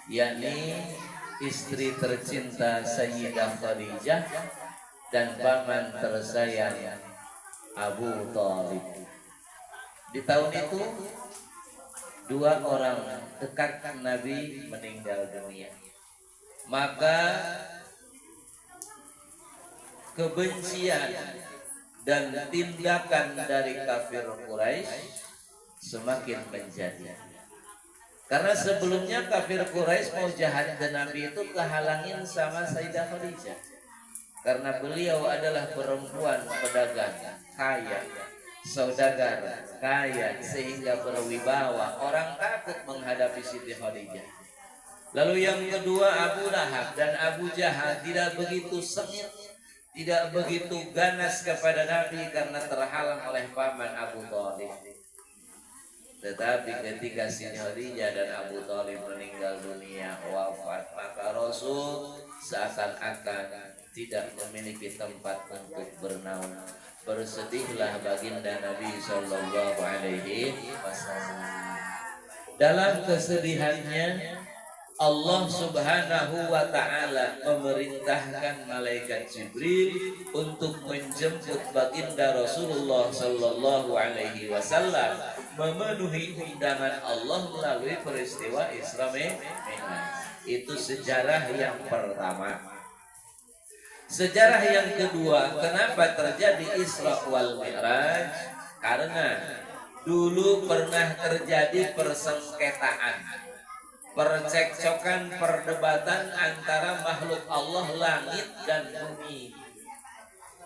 yakni istri tercinta Sayyidah Khadijah dan paman tersayang Abu Thalib. Di tahun itu dua orang dekat Nabi meninggal dunia. Maka kebencian dan tindakan dari kafir Quraisy semakin menjadi. Karena sebelumnya kafir Quraisy mau jahat ke Nabi itu kehalangin sama Sayyidah Khadijah. Karena beliau adalah perempuan pedagang, kaya, saudagar, kaya, sehingga berwibawa. Orang takut menghadapi Siti Khadijah. Lalu yang kedua Abu Lahab dan Abu Jahal tidak begitu sengit, tidak begitu ganas kepada Nabi karena terhalang oleh paman Abu Thalib. Tetapi ketika Siti Khadijah dan Abu Thalib meninggal dunia, wafat, maka Rasul seakan-akan tidak memiliki tempat untuk bernaung. Bersedihlah baginda Nabi Sallallahu Alaihi Wasallam. Dalam kesedihannya, Allah Subhanahu wa Ta'ala memerintahkan malaikat Jibril untuk menjemput baginda Rasulullah Sallallahu Alaihi Wasallam, memenuhi undangan Allah melalui peristiwa Isra Mi'raj. Itu sejarah yang pertama. Sejarah yang kedua, kenapa terjadi Isra wal Mi'raj? Karena dulu pernah terjadi persengketaan, percekcokan, perdebatan antara makhluk Allah langit dan bumi.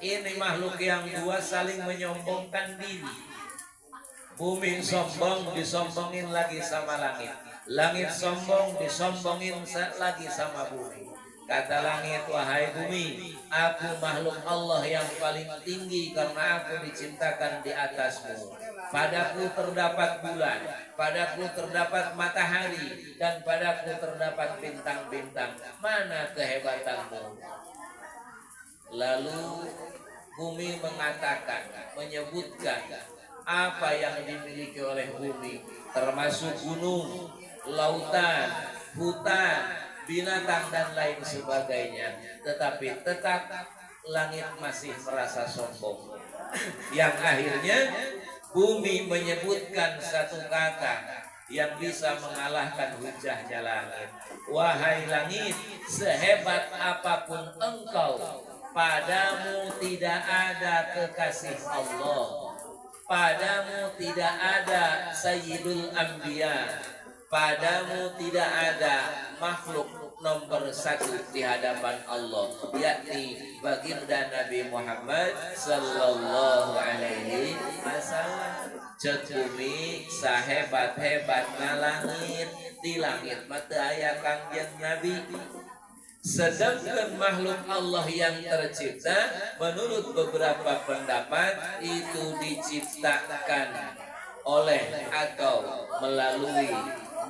Ini makhluk yang dua saling menyombongkan diri. Bumi sombong, disombongin lagi sama langit. Langit sombong, disombongin lagi sama bumi. Kata langit, wahai bumi, aku makhluk Allah yang paling tinggi karena aku diciptakan di atasmu. Padaku terdapat bulan, padaku terdapat matahari, dan padaku terdapat bintang-bintang. Mana kehebatanmu? Lalu bumi mengatakan, menyebutkan apa yang dimiliki oleh bumi, termasuk gunung, lautan, hutan, binatang dan lain sebagainya. Tetapi tetap langit masih merasa sombong. Yang akhirnya bumi menyebutkan satu kata, yang bisa mengalahkan hujahnya langit. Wahai langit, sehebat apapun engkau, padamu tidak ada kekasih Allah, padamu tidak ada Sayyidul Anbiya, padamu tidak ada makhluk nomor satu di hadapan Allah, yakni baginda Nabi Muhammad sallallahu alaihi wasallam. Cek bumi sahebat-hebatna langit, di langit mata aya kangjeng Nabi. Sedangkan makhluk Allah yang tercipta menurut beberapa pendapat itu diciptakan oleh atau melalui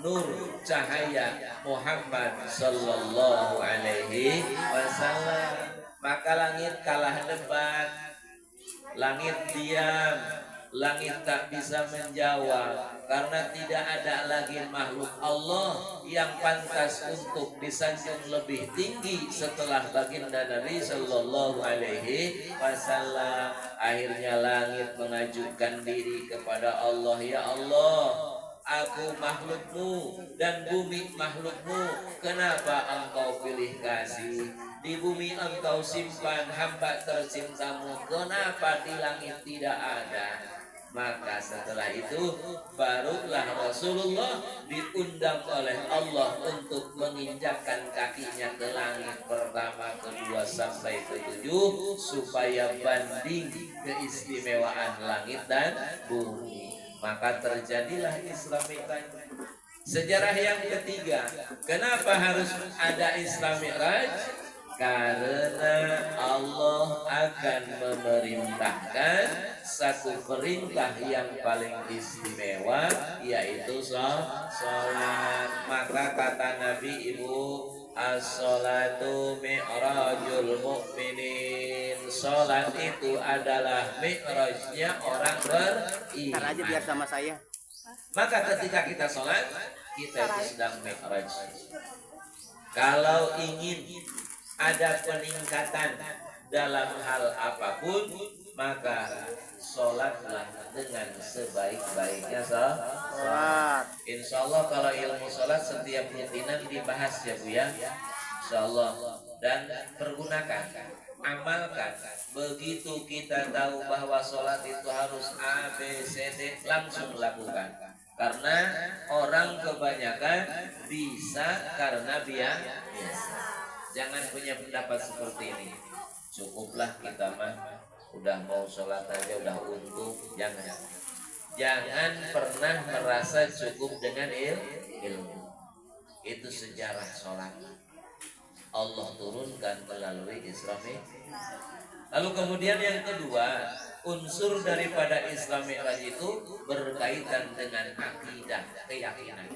nur cahaya Muhammad sallallahu alaihi wasallam. Maka langit kalah debat, langit diam, langit tak bisa menjawab, karena tidak ada lagi makhluk Allah yang pantas untuk disanjung lebih tinggi setelah baginda Nabi sallallahu alaihi wasallam. Akhirnya langit mengajukan diri kepada Allah, ya Allah, aku makhlukmu dan bumi makhlukmu, kenapa engkau pilih kasih? Di bumi engkau simpan hamba tercintamu, kenapa di langit tidak ada? Maka setelah itu barulah Rasulullah diundang oleh Allah untuk menginjakkan kakinya ke langit pertama, kedua sampai ketujuh, supaya banding keistimewaan langit dan bumi. Maka terjadilah Isra Mi'raj. Sejarah yang ketiga, kenapa harus ada Isra Mi'raj? Karena Allah akan memerintahkan satu perintah yang paling istimewa, yaitu sholat. Maka kata Nabi, ibu, as-sholatu mi'rajul mu'minin. Sholat itu adalah mi'rajnya orang beriman. Ntar aja biar sama saya. Maka ketika kita sholat, kita itu sedang mi'raj. Kalau ingin ada peningkatan dalam hal apapun, maka sholatlah dengan sebaik-baiknya sholat. Insya Allah kalau ilmu sholat setiap rutinan dibahas ya Bu ya, Insya Allah. Dan pergunakan, amalkan. Begitu kita tahu bahwa sholat itu harus A, B, C, D, langsung lakukan. Karena orang kebanyakan bisa karena biasa. Jangan punya pendapat seperti ini, cukuplah kita mah udah mau sholat aja udah untung. Jangan pernah merasa cukup dengan ilmu. Itu sejarah sholat Allah turunkan melalui Isra Mi'raj. Lalu kemudian yang kedua, unsur daripada Isra Mi'raj itu berkaitan dengan akidah, keyakinan.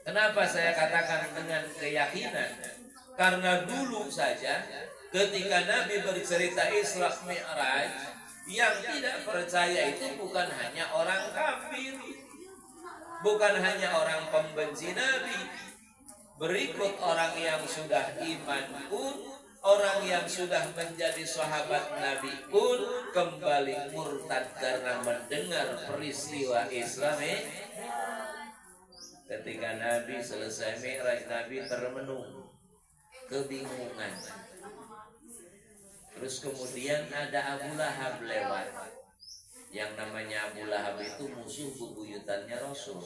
Kenapa saya katakan dengan keyakinan? Karena dulu saja ketika Nabi bercerita Isra Mi'raj, yang tidak percaya itu bukan hanya orang kafir, bukan hanya orang pembenci Nabi. Berikut orang yang sudah iman pun, orang yang sudah menjadi sahabat Nabi pun kembali murtad karena mendengar peristiwa Isra Mi'raj. Ketika Nabi selesai Mi'raj, Nabi termenung, kebingungan. Terus kemudian ada Abu Lahab lewat. Yang namanya Abu Lahab itu musuh bebuyutannya Rasul.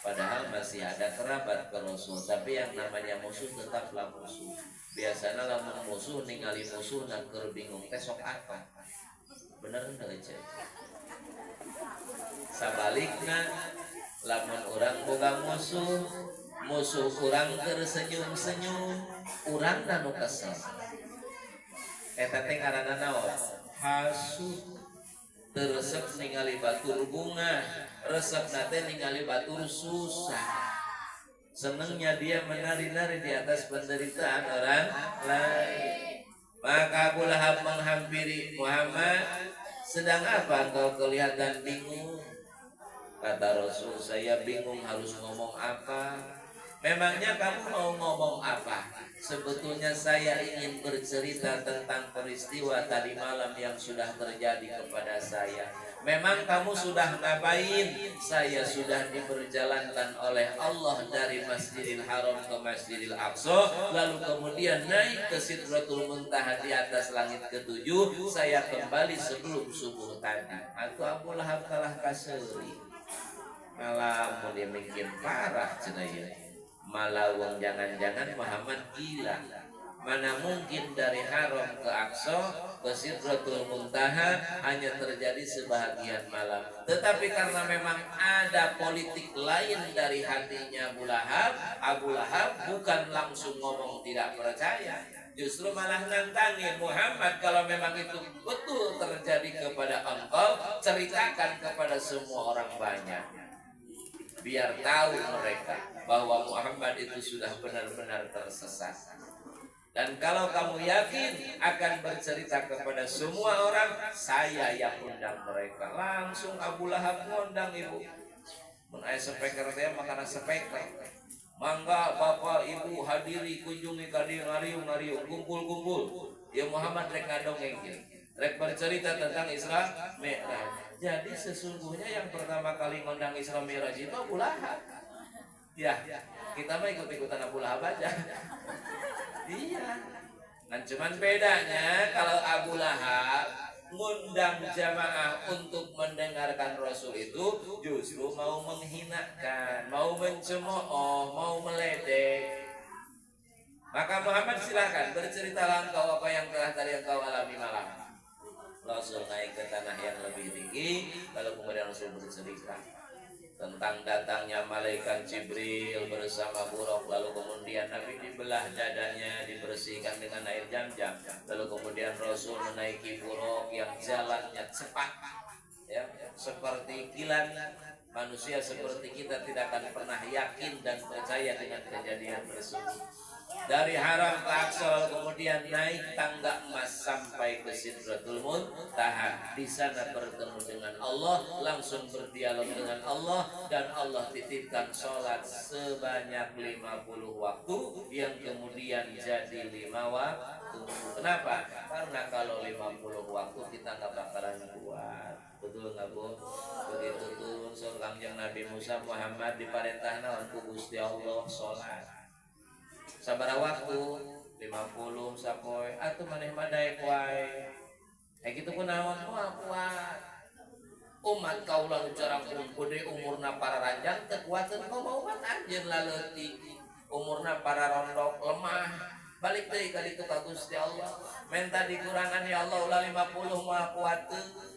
Padahal masih ada kerabat ke Rasul, tapi yang namanya musuh tetaplah musuh. Biasanya lamun musuh ningali musuh nak bingung besok apa. Bener enggak cek? Sabalikna lamun orang boga musuh, musuh kurang tersenyum-senyum, urang anu kesel. Eta teh ngaranna naon? Hasud. Teresep ningali batur bunga, resep nate ningali batur susah. Senengnya dia menari-nari di atas penderitaan orang lain. Maka Abu Lahab menghampiri Muhammad, sedang apa engkau kelihatan bingung? Kata Rasul, saya bingung harus ngomong apa. Memangnya kamu mau ngomong apa? Sebetulnya saya ingin bercerita tentang peristiwa tadi malam yang sudah terjadi kepada saya. Memang kamu sudah ngapain? Saya sudah diperjalankan oleh Allah dari Masjidil Haram ke Masjidil Aqsa, lalu kemudian naik ke Sidratul Muntaha di atas langit ketujuh. Saya kembali sebelum subuh tadi. Aku Abu Lahab kalah kaseri. Malah mau dia mikir parah cenaya. Malah wong jangan-jangan Muhammad gila. Mana mungkin dari Haram ke Aqsa ke Sidratul Muntaha hanya terjadi sebahagian malam. Tetapi karena memang ada politik lain dari hatinya Abu Lahab bukan langsung ngomong tidak percaya, justru malah nantangin Muhammad, kalau memang itu betul terjadi kepada engkau, ceritakan kepada semua orang banyak, biar tahu mereka bahwa Muhammad itu sudah benar-benar tersesat. Dan kalau kamu yakin akan bercerita kepada semua orang, saya yang undang mereka. Langsung Abu Lahab ngundang ibu. Mengenai speaker saya makanan speaker. Mangga bapak ibu hadiri kunjungi kadi ngariung kumpul. Ya Muhammad rek ngadongeng. Rek bercerita tentang Isra Mi'raj. Jadi sesungguhnya yang pertama kali ngundang Isra Mi'raj itu Abu Lahab. Ya, kita mah ikut-ikutan Abu Lahab aja. Iya. Nah cuman bedanya kalau Abu Lahab ngundang jamaah untuk mendengarkan Rasul itu justru mau menghinakan, mau mencemooh, mau meledek. Maka Muhammad silakan berceritalah engkau apa yang telah tadi engkau alami malam. Rasul naik ke tanah yang lebih tinggi, lalu kemudian Rasul bercerita tentang datangnya malaikat Jibril bersama buruk, lalu kemudian Nabi dibelah dadanya, dibersihkan dengan air Zam-Zam, lalu kemudian Rasul menaiki buruk yang jalannya cepat, ya, seperti kilat. Manusia seperti kita tidak akan pernah yakin dan percaya dengan kejadian tersebut. Dari Haram ke Aqsa kemudian naik tangga emas sampai ke Sidratul Muntaha. Di sana bertemu dengan Allah, langsung berdialog dengan Allah, dan Allah titipkan sholat sebanyak 50 waktu yang kemudian jadi 5 waktu. Kenapa? Karena kalau 50 waktu kita nggak bakalan kuat. Betul nggak Bu? Begitu turun surga yang Nabi Musa Muhammad diparentahna untuk Gusti Allah sholat. Sabara waktu 50 sapoe atuh maneh mah daek wae. Kitu kunaon kuat. Umat kaula nu jarang gede umurna para ranjang teu kuateun komo umat anjeun laleutik. Umurna para rondok lemah. Balik deui ka ditu ka Gusti Allah. Menta dikurangan ya Allah ulah 50 moal kuateun.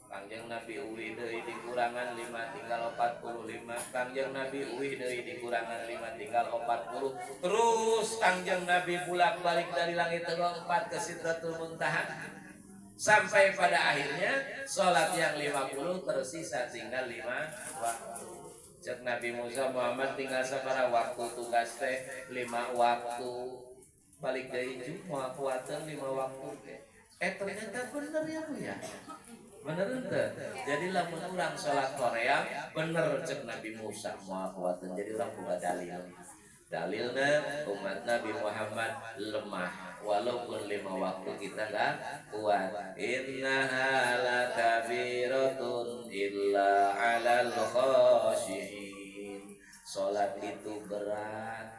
Kangjeng Nabi uwi deui dikurangan 5 tinggal 45. Kangjeng Nabi uwi deui dikurangan 5 tinggal 40. Terus Kangjeng Nabi bolak-balik dari langit ke-4 ke Sidratul Muntaha. Sampai pada akhirnya salat yang 50 tersisa tinggal 5 waktu. Cek Nabi Musa Muhammad tinggal sabaraha waktu tugas teh 5 waktu. Balik deui moal kuateun 5 waktu. Ternyata bener ya Bu ya. Bener ente. Jadi lamun urang sholat Korea bener cek Nabi Musa moal kuateun. Jadi urang boga dalil. Dalilna umat Nabi Muhammad lemah walaupun 5 waktu kita enggak kuat. Innaha lakabiratun illa 'alal khashiyin. Salat itu berat.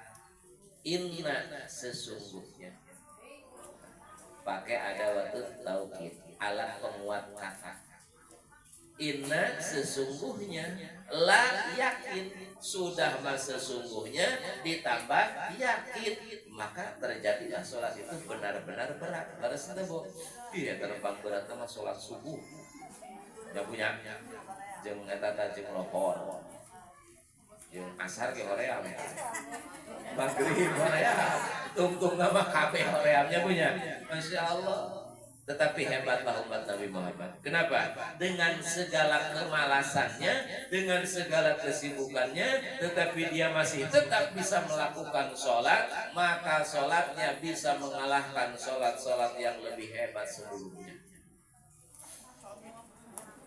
Inna sesungguhnya. Pakai ada waktu taukid, alat penguat kata. Inna sesungguhnya, la yakin, sudah mas sesungguhnya ditambah yakin, maka terjadilah sholat itu benar-benar berat. Baris Bu, iya terbang berat sama sholat subuh. Yang punya, jeung eta jeung lohor, jeung asar ke hoream, maghrib hoream, tungtung nama kabeh horeamnya punya. Masya Allah. Tetapi hebatlah umat Nabi Muhammad. Kenapa? Dengan segala kemalasannya, dengan segala kesibukannya, tetapi dia masih tetap bisa melakukan sholat, maka sholatnya bisa mengalahkan sholat-sholat yang lebih hebat sebelumnya.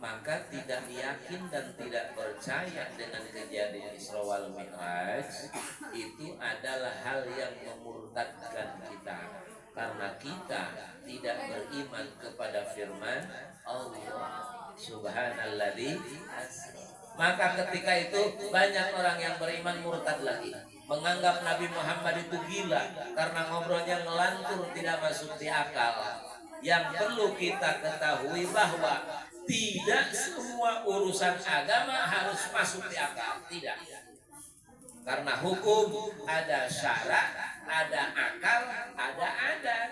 Maka tidak yakin dan tidak percaya dengan kejadian Isra wal Mi'raj itu adalah hal yang memurtadkan kita, karena kita tidak beriman kepada firman Allah. Subhanalladzi asra. Maka ketika itu banyak orang yang beriman murtad lagi, menganggap Nabi Muhammad itu gila karena ngobrolnya ngelantur, tidak masuk di akal. Yang perlu kita ketahui bahwa tidak semua urusan agama harus masuk di akal, tidak. Karena hukum ada syarat, ada akal, ada adat.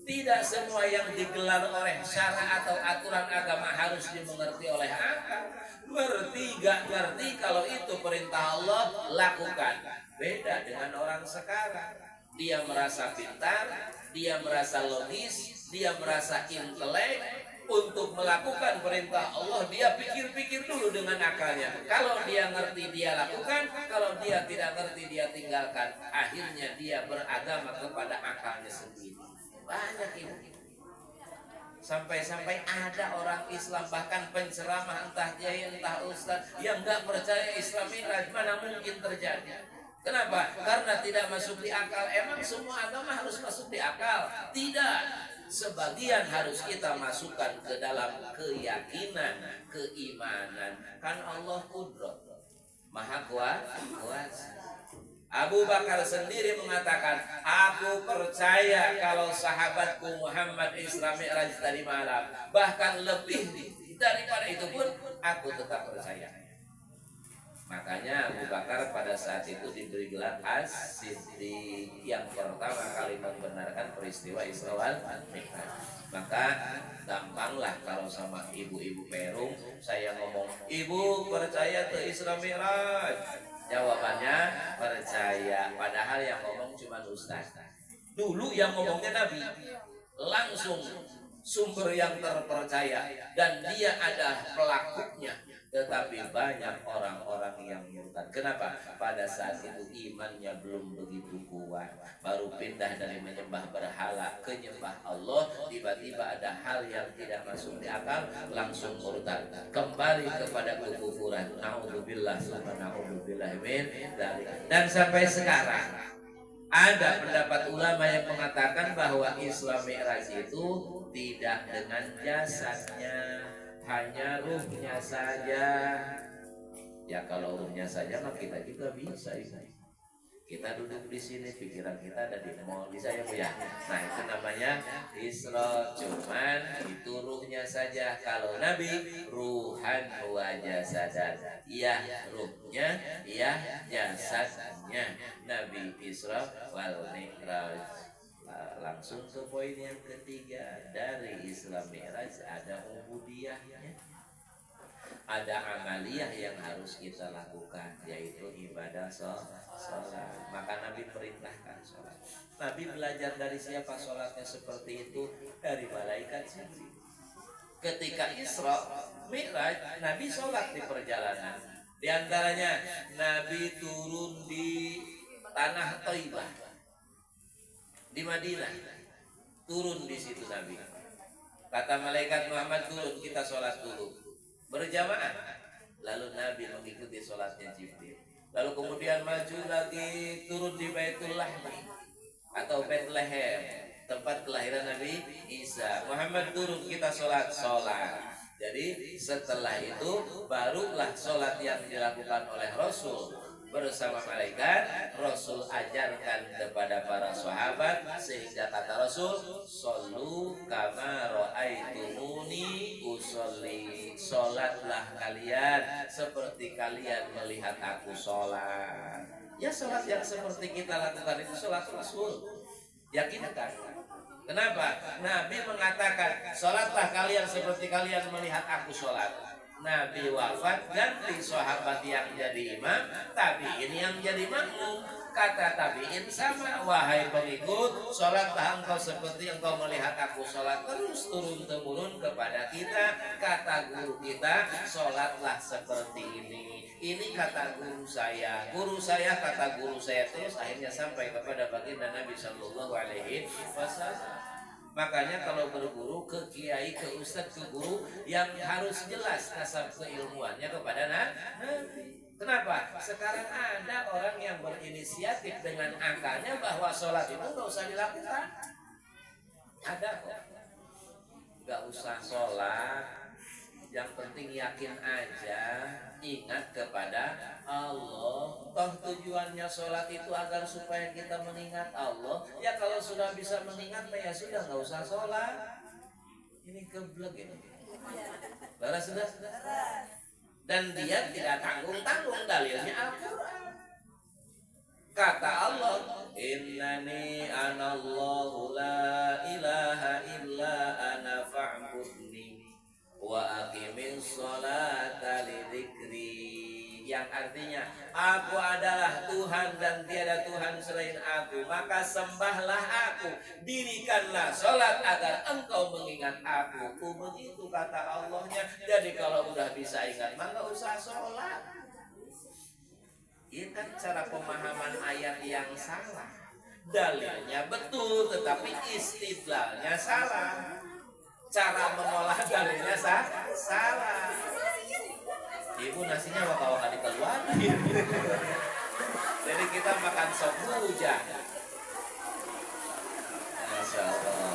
Tidak semua yang digelar oleh syara atau aturan agama harus dimengerti oleh akal. Ngerti gak ngerti, kalau itu perintah Allah, lakukan. Beda dengan orang sekarang. Dia merasa pintar, dia merasa logis, dia merasa intelek. Untuk melakukan perintah Allah, dia pikir-pikir dulu dengan akalnya. Kalau dia ngerti, dia lakukan. Kalau dia tidak ngerti, dia tinggalkan. Akhirnya dia beragama kepada akalnya sendiri. Banyak ini. Sampai-sampai ada orang Islam, bahkan penceramah, entah kiai entah ustaz, yang nggak percaya Islam Mi'raj. Mana mungkin terjadi? Kenapa? Karena tidak masuk di akal. Emang semua agama harus masuk di akal? Tidak. Sebagian harus kita masukkan ke dalam keyakinan, keimanan. Kan Allah Qudrat, Maha Kuasa. Abu Bakar sendiri mengatakan, aku percaya kalau sahabatku Muhammad Isra Mi'raj tadi malam. Bahkan lebih daripada itu pun aku tetap percaya. Makanya Abu Bakar pada saat itu diberi gelar As-Siddiq, yang pertama kali membenarkan peristiwa Isra wal Mi'raj. Maka gampanglah kalau sama ibu-ibu Perum saya ngomong, ibu percaya ke Isra Mi'raj? Jawabannya percaya. Padahal yang ngomong cuma ustaz. Dulu yang ngomongnya Nabi, langsung sumber yang terpercaya, dan dia ada pelakunya. Tetapi banyak orang-orang yang murtad. Kenapa? Pada saat itu imannya belum begitu kuat, baru pindah dari menyembah berhala ke nyembah Allah. Tiba-tiba ada hal yang tidak masuk di akal, langsung murtad, kembali kepada kekufuran. Naudzubillah, naudzubillah min dzalik. Dan sampai sekarang ada pendapat ulama yang mengatakan bahwa Isra Mi'raj itu tidak dengan jasadnya, hanya ruhnya saja. Ya kalau ruhnya saja mah kita juga bisa. Kita duduk di sini, pikiran kita ada di mall, bisa ya Bu ya. Nah itu namanya Isra, cuman itu ruhnya saja. Kalau Nabi ruhan wa jasadan, iya ruhnya, iya jasadnya. Nabi Isra wal Mi'raj. Langsung ke poin yang ketiga, dari Isra Mi'raj ada ubudiyahnya, ada amaliyah yang harus kita lakukan, yaitu ibadah sholat. Maka Nabi perintahkan sholat. Nabi belajar dari siapa sholatnya seperti itu? Dari malaikat Jibril. Ketika Isra Mi'raj, Nabi sholat di perjalanan. Di antaranya Nabi turun di tanah Thaibah, di Madinah, turun di situ Nabi. Kata malaikat Muhammad, turun, kita sholat dulu berjamaah. Lalu Nabi mengikuti sholatnya Jibril. Lalu kemudian maju lagi, turun di Baitul Lahmi atau Bethlehem, tempat kelahiran Nabi Isa. Muhammad turun, kita sholat. Jadi setelah itu barulah sholat yang dilakukan oleh Rasul bersama malaikat. Rasul ajarkan kepada para sahabat, sehingga kata Rasul, "Shollu kama ra'aitumuni usolli." Sholatlah kalian seperti kalian melihat aku sholat. Ya sholat yang seperti kita lakukan itu sholat Rasul. Yakinkan. Kenapa? Nabi mengatakan, sholatlah kalian seperti kalian melihat aku sholat. Nabi wafat, ganti sahabat yang jadi imam, tabi'in yang jadi makmum. Kata tabi'in sama, wahai pengikut, sholatlah engkau seperti engkau melihat aku sholat. Terus turun-temurun kepada kita. Kata guru kita, sholatlah seperti ini. Ini kata guru saya kata guru saya, terus akhirnya sampai kepada baginda Nabi Shallallahu Alaihi Wasallam. Makanya kalau berguru ke kiai, ke ustadz, ke guru yang harus jelas nasab keilmuannya kepada Nabi. Kenapa? Sekarang ada orang yang berinisiatif dengan akalnya bahwa sholat itu nggak usah dilakukan. Ada kok, nggak usah sholat. Yang penting yakin aja, ingat kepada Allah. Toh tujuannya sholat itu agar supaya kita mengingat Allah. Ya kalau sudah bisa mengingat, ya sudah nggak usah sholat. Ini geblek ini. Balas sudah. Dan dia tidak tanggung-tanggung, dalilnya Al-Quran. Kata Allah, innani anallahu la ilaha illa ana fa'budni wa aqimis sholata lidzikri. Yang artinya, aku adalah Tuhan dan tiada Tuhan selain aku, maka sembahlah aku, dirikanlah sholat agar engkau mengingat aku. Begitu kata Allahnya. Jadi kalau udah bisa ingat, maka usah sholat. Ini kan cara pemahaman ayat yang salah. Dalilnya betul, tetapi istidlalnya salah. Cara mengolah dalilnya salah. Ibu nasinya waka-waka dikeluarin. Jadi kita makan sop hujan. Masya Allah.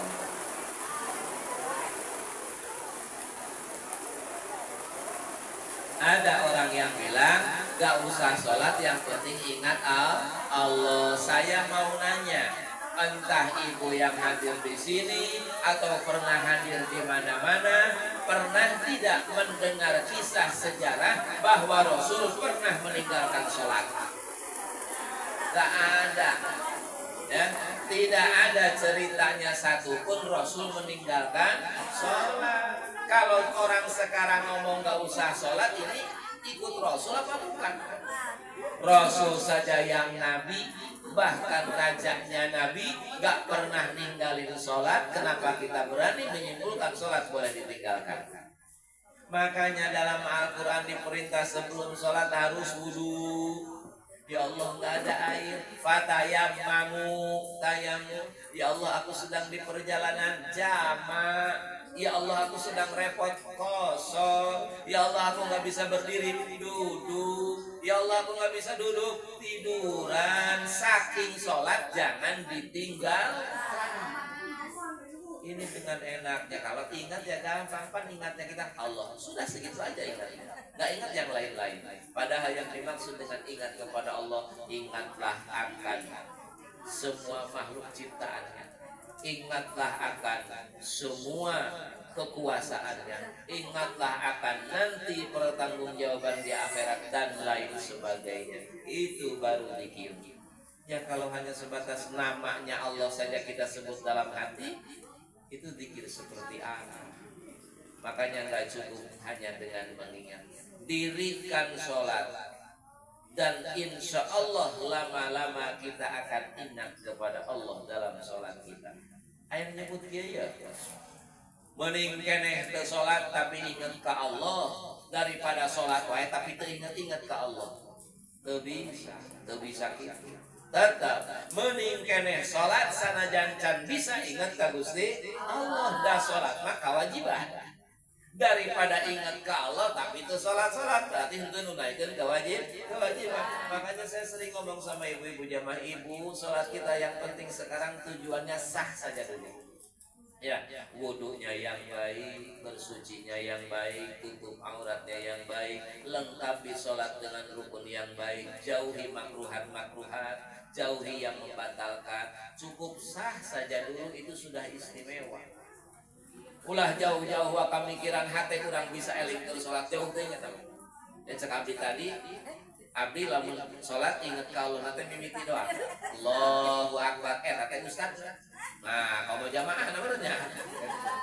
Ada orang yang bilang gak usah sholat, yang penting ingat Allah. Saya mau nanya, entah ibu yang hadir di sini atau pernah hadir di mana-mana, pernah tidak mendengar kisah sejarah bahwa Rasul pernah meninggalkan sholat? Gak ada, ya, tidak ada ceritanya satupun Rasul meninggalkan sholat. Kalau orang sekarang ngomong gak usah sholat, ini ikut Rasul apa bukan? Rasul saja yang Nabi, bahkan rajaknya Nabi, gak pernah ninggalin sholat. Kenapa kita berani menyimpulkan sholat boleh ditinggalkan? Makanya dalam Al-Quran diperintah sebelum sholat harus wudhu. Ya Allah, gak ada air, fatayammamu, tayamum. Ya Allah, aku sedang di perjalanan jamak. Ya Allah, aku sedang repot kosong. Ya Allah, aku gak bisa berdiri, duduk. Ya Allah, aku gak bisa duduk, tiduran. Saking sholat jangan ditinggalkan. Ini dengan enaknya, kalau ingat ya gampang, pan ingatnya kita Allah, sudah segitu aja ingatnya, nggak ingat yang lain-lain. Padahal yang dimaksud dengan ingat kepada Allah, ingatlah akan semua makhluk ciptaannya, ingatlah akan semua kekuasaannya, ingatlah akan nanti pertanggungjawaban di akhirat dan lain sebagainya. Itu baru zikir. Ya kalau hanya sebatas namanya Allah saja kita sebut dalam hati, itu zikir seperti apa? Makanya nggak cukup hanya dengan mengingat. Dirikan sholat, dan insya Allah lama-lama kita akan ingat kepada Allah dalam sholat kita. Ayat nyebut dia ya, mending keneh te sholat tapi ingat ke Allah daripada sholat wae tapi teringat-ingat ke Allah. Teu bisa gitu. Tetap mending keneh sholat sanajan can bisa ingat ka Gusti Allah. Da sholat mah kewajiban, daripada ingat ke Allah tapi itu sholat berarti itu nunaikan kewajiban. Makanya saya sering ngomong sama ibu-ibu jamaah, ibu, sholat kita yang penting sekarang tujuannya sah saja dulu. Ya, wudunya yang baik, bersucinya yang baik, tutup auratnya yang baik, lengkapi sholat dengan rukun yang baik, jauhi makruhat, jauhi yang membatalkan. Cukup sah saja dulu, itu sudah istimewa. Ulah jauh-jauh wa kamikiran hati kurang bisa eling ke sholat jauh teh nya tahu. Ya cek abdi tadi, abdi lamun sholat inget ka Allah nanti mimiti doang. Allahu akbar, teh ustaz. Nah, kalau jamaah namanya,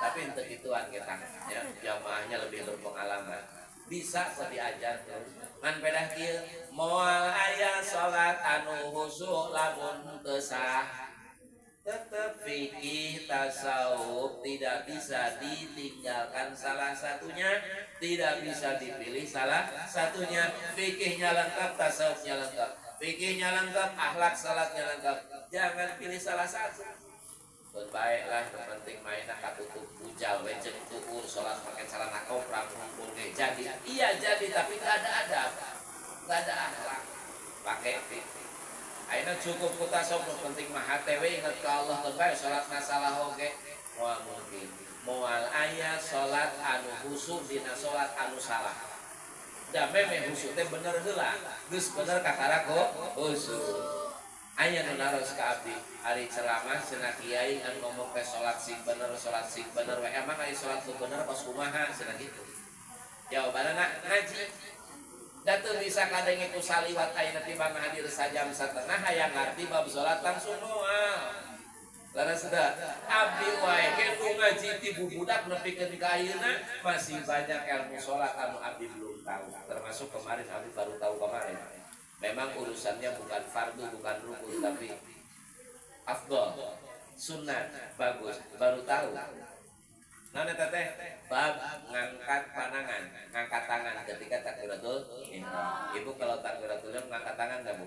tapi untuk ituan kita, ya, jamaahnya lebih berpengalaman. Bisa kok diajar tuh. Man pedah kieu moal aya salat anu khusyuk lamun teu sah. Tetap fikih tasawuf tidak bisa ditinggalkan salah satunya, tidak bisa dipilih salah satunya. Fikihnya lengkap, tasawufnya lengkap. Fikihnya lengkap, akhlak salatnya lengkap. Jangan pilih salah satu. Baiklah, yang penting mainan katutup ujal, wejek tukur, sholat pakai celana koprak, ngumpul jadi. Iya jadi, tapi gak ada adab, gak ada akhlak. Pakai fikih. Aina cukup kita sok penting mah HTW ingat ke Allah lebay sholat masalah oke. moal mungkin moal aya salat anu khusyuk dina salat anu salah da memeh khusyuk teh bener heula geus bener kakara kok khusyuk aya nu naros ka abdi ari ceramah cenah kiai ngan ngomong ke salat sing bener we emang ari salat nu bener pas kumaha cenah kitu jawabanna ngaji da teu bisa kadenge ku saliwat ayeuna timbang hadir sajam satengah hayang ngarti bab salat langsung moal laras da abdi wae ke ku ngaji ti bubudak nepikeun ka ayeuna masih banyak ilmu salat anu abdi belum tahu termasuk kemarin abdi baru tahu kemarin memang urusannya bukan fardu bukan rukun tapi afdol sunnah bagus baru tahu nah teteh bab ngangkat panangan ngangkat tangan ketika takbiratul ihram ibu kalau takbiratul ihram ngangkat tangan enggak bu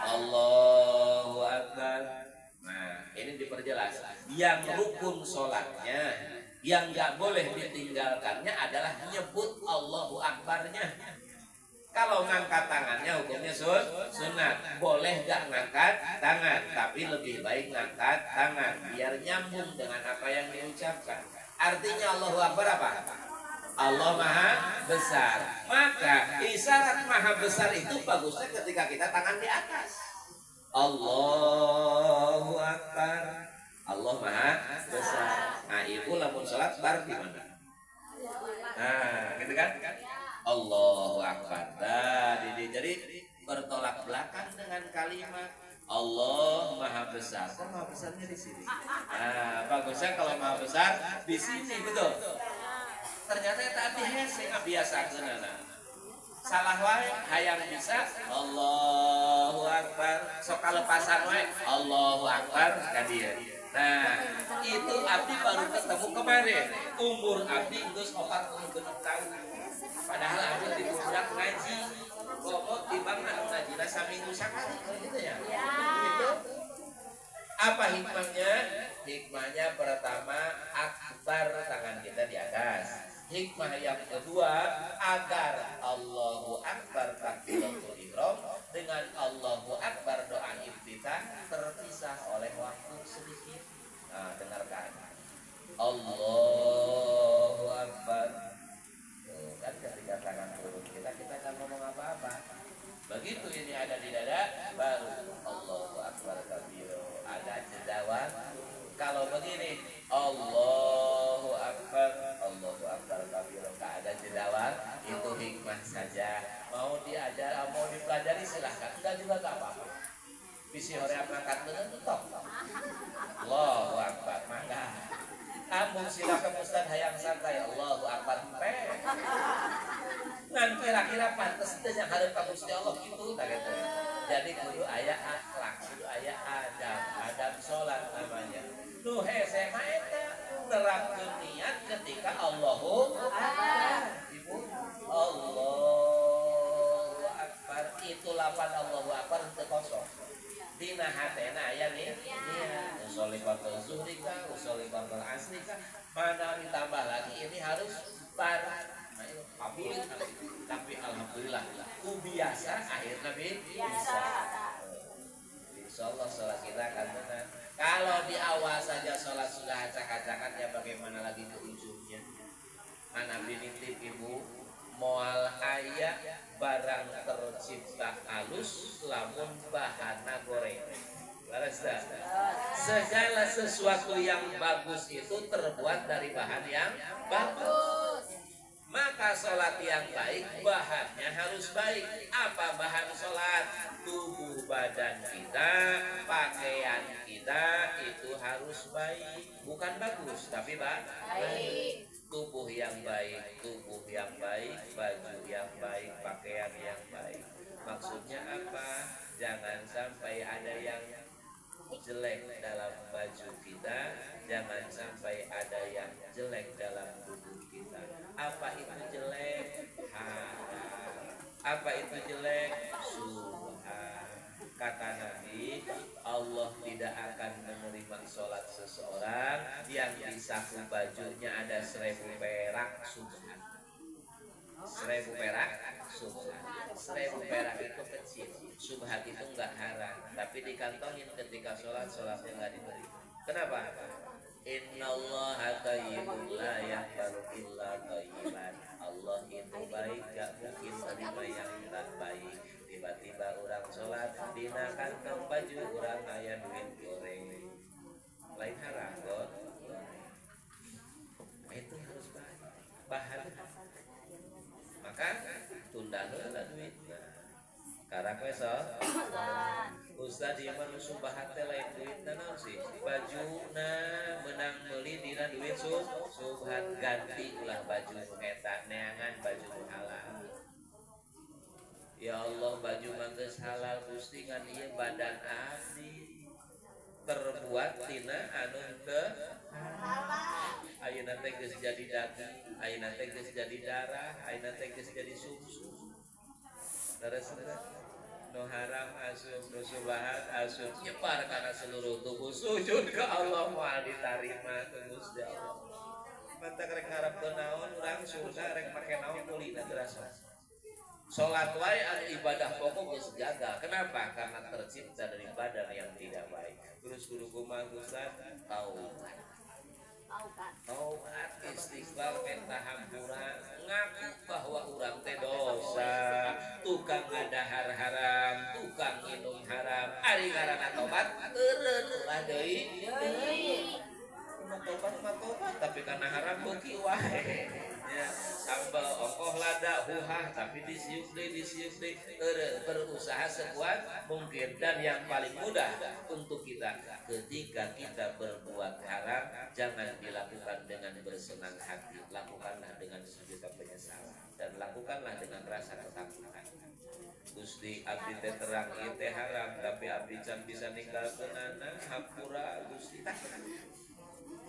Allahu akbar. Nah, ini diperjelas. Yang rukun sholatnya, yang nggak boleh ditinggalkannya adalah nyebut Allahu Akbarnya. Kalau ngangkat tangannya hukumnya sunat. Boleh nggak ngangkat tangan, tapi lebih baik ngangkat tangan biar nyambung dengan apa yang diucapkan. Artinya Allahu Akbar apa? Allah Maha Besar. Maka isyarat Maha Besar itu bagusnya ketika kita tangan di atas. Allahu Akbar. Allah Maha Besar. Nah, ibu lamun salat bar di mana? Nah, gitu kan? Allahu Akbar. Nah, jadi bertolak belakang dengan kalimat Allah Maha Besar. Kok Maha Besarnya di sini? Nah, bagusnya kalau Maha Besar di sini, betul. Ternyata tadi hese ngabiasakeun salah wae hayang bisa Allahu Akbar sok kalepasan wae Allahu Akbar ka dieu. Nah, itu abdi baru ketemu kemarin. Umur abdi geus 46 tahun. Padahal abdi di budak ngaji. Kok timbang anu ngajina saminggu sakali gitu ya. Gitu. Apa hikmahnya? Hikmahnya pertama akbar tangan kita di atas. Hikmah yang kedua agar Allahu Akbar takbiratul ihram dengan Allahu Akbar doa iftitah terpisah oleh waktu sedikit. Nah, dengarkan. Allahu Akbar. Kan ketika tangan turun kita kan ngomong apa-apa. Begitu ini ada di dada baru Allahu Akbar kabiro. Ada jeda waktu. Kalau begini Allahu Akbar kabiro tak ada jeda waktu itu hikmah saja. Mau diajar mau dipelajari silahkan. Enggak juga tak apa-apa. Bisi hoream angkat dengan tetap. Allahu Akbar maka amun silakan Ustaz hayang santai Allahu Akbar pe. Ngan kira-kira pantes teh yang hareup ka Gusti Allah kitu tah gitu. Jadi kudu aya akhlak, kudu aya adab salat namanya. Nu hese mah eta nerapkeun niat ketika Allahu Akbar. Ibu Allahu Akbar itu lapan Allahu Akbar teu kosong. Dina hatena aya nih. Iya, usolli fardhu zuhrika, usolli fardhu asrika, mana ditambah lagi ini harus par kabul. Tapi alhamdulillah ku biasa akhirnya bisa. Insyaallah salat kita akan benar. Kalau di awal saja salat sudah acak-acakan ya bagaimana lagi ke ujungnya? Anak nitip ibu moal aya barang tercipta halus lamun bahanna goreng. Segala sesuatu yang bagus itu terbuat dari bahan yang bagus. Maka sholat yang baik bahannya harus baik. Apa bahan sholat? Tubuh badan kita, pakaian kita itu harus baik. Bukan bagus tapi baik. Tubuh yang baik, baju yang baik, pakaian yang baik. Maksudnya apa? Jangan sampai ada yang jelek dalam baju kita, jangan sampai ada yang jelek dalam tubuh kita. Apa itu jelek? Haram. Apa itu jelek? Subhan. Kata Nabi, Allah tidak akan menerima sholat seseorang yang di saku bajunya ada 1000 perak subhan. 1000 perak subhan. 1000 perak itu kecil, subhan itu enggak haram, tapi dikantongin ketika sholatnya enggak diberi. Kenapa? Innallaha thayyibun la yaqbalu illa thayyiban. Allah itu baik, gak mungkin terima yang tak baik. Tiba-tiba orang sholat dina kantong baju orang aya duit goreng, lain haram God. Itu harus bahan. Maka tunda heula duitna. Karang we so. Ustaz ieu mah nu subahat teh lain duitna naon sih? Bajuna menang meuli dina duit subhat, ganti ulah baju eta neangan baju halal. Ya Allah, baju mah geus halal Gusti kan ieu badan abdi terbuat tina anu teu halal. Ayeuna teh geus jadi daging, ayeuna teh geus jadi darah, ayeuna teh geus jadi susu. Terus no haram asup, no subahat asup, nyebar karena seluruh tubuh, sujud ke Allah moal ditarima ke Gusti Allah. Mantap rek ngarepkeun naon urang surga rek make naon kulina terasa. Salat wae anu ibadah pokok geus gagal. Kenapa? Karena tercipta dari badan yang tidak baik. Terus kudu kumaha Ustaz? Taubat, istighfar, minta hampura, ngaku bahwa urang teh dosa, tukang ngadahar haram, tukang minum haram, ari ngaranna tobat, eureun ulah deui. Tobat, tapi karena haram beuki wae. Ya, sambal ongkoh lada huhah tapi disiuk deui, berusaha sekuat mungkin. Dan yang paling mudah untuk kita ketika kita berbuat haram, jangan dilakukan dengan bersenang hati, lakukanlah dengan sejuta penyesalan dan lakukanlah dengan rasa ketakutan. Gusti abdi teh terang ieu teh haram, tapi abdi can bisa ninggalkeunana hampura Gusti.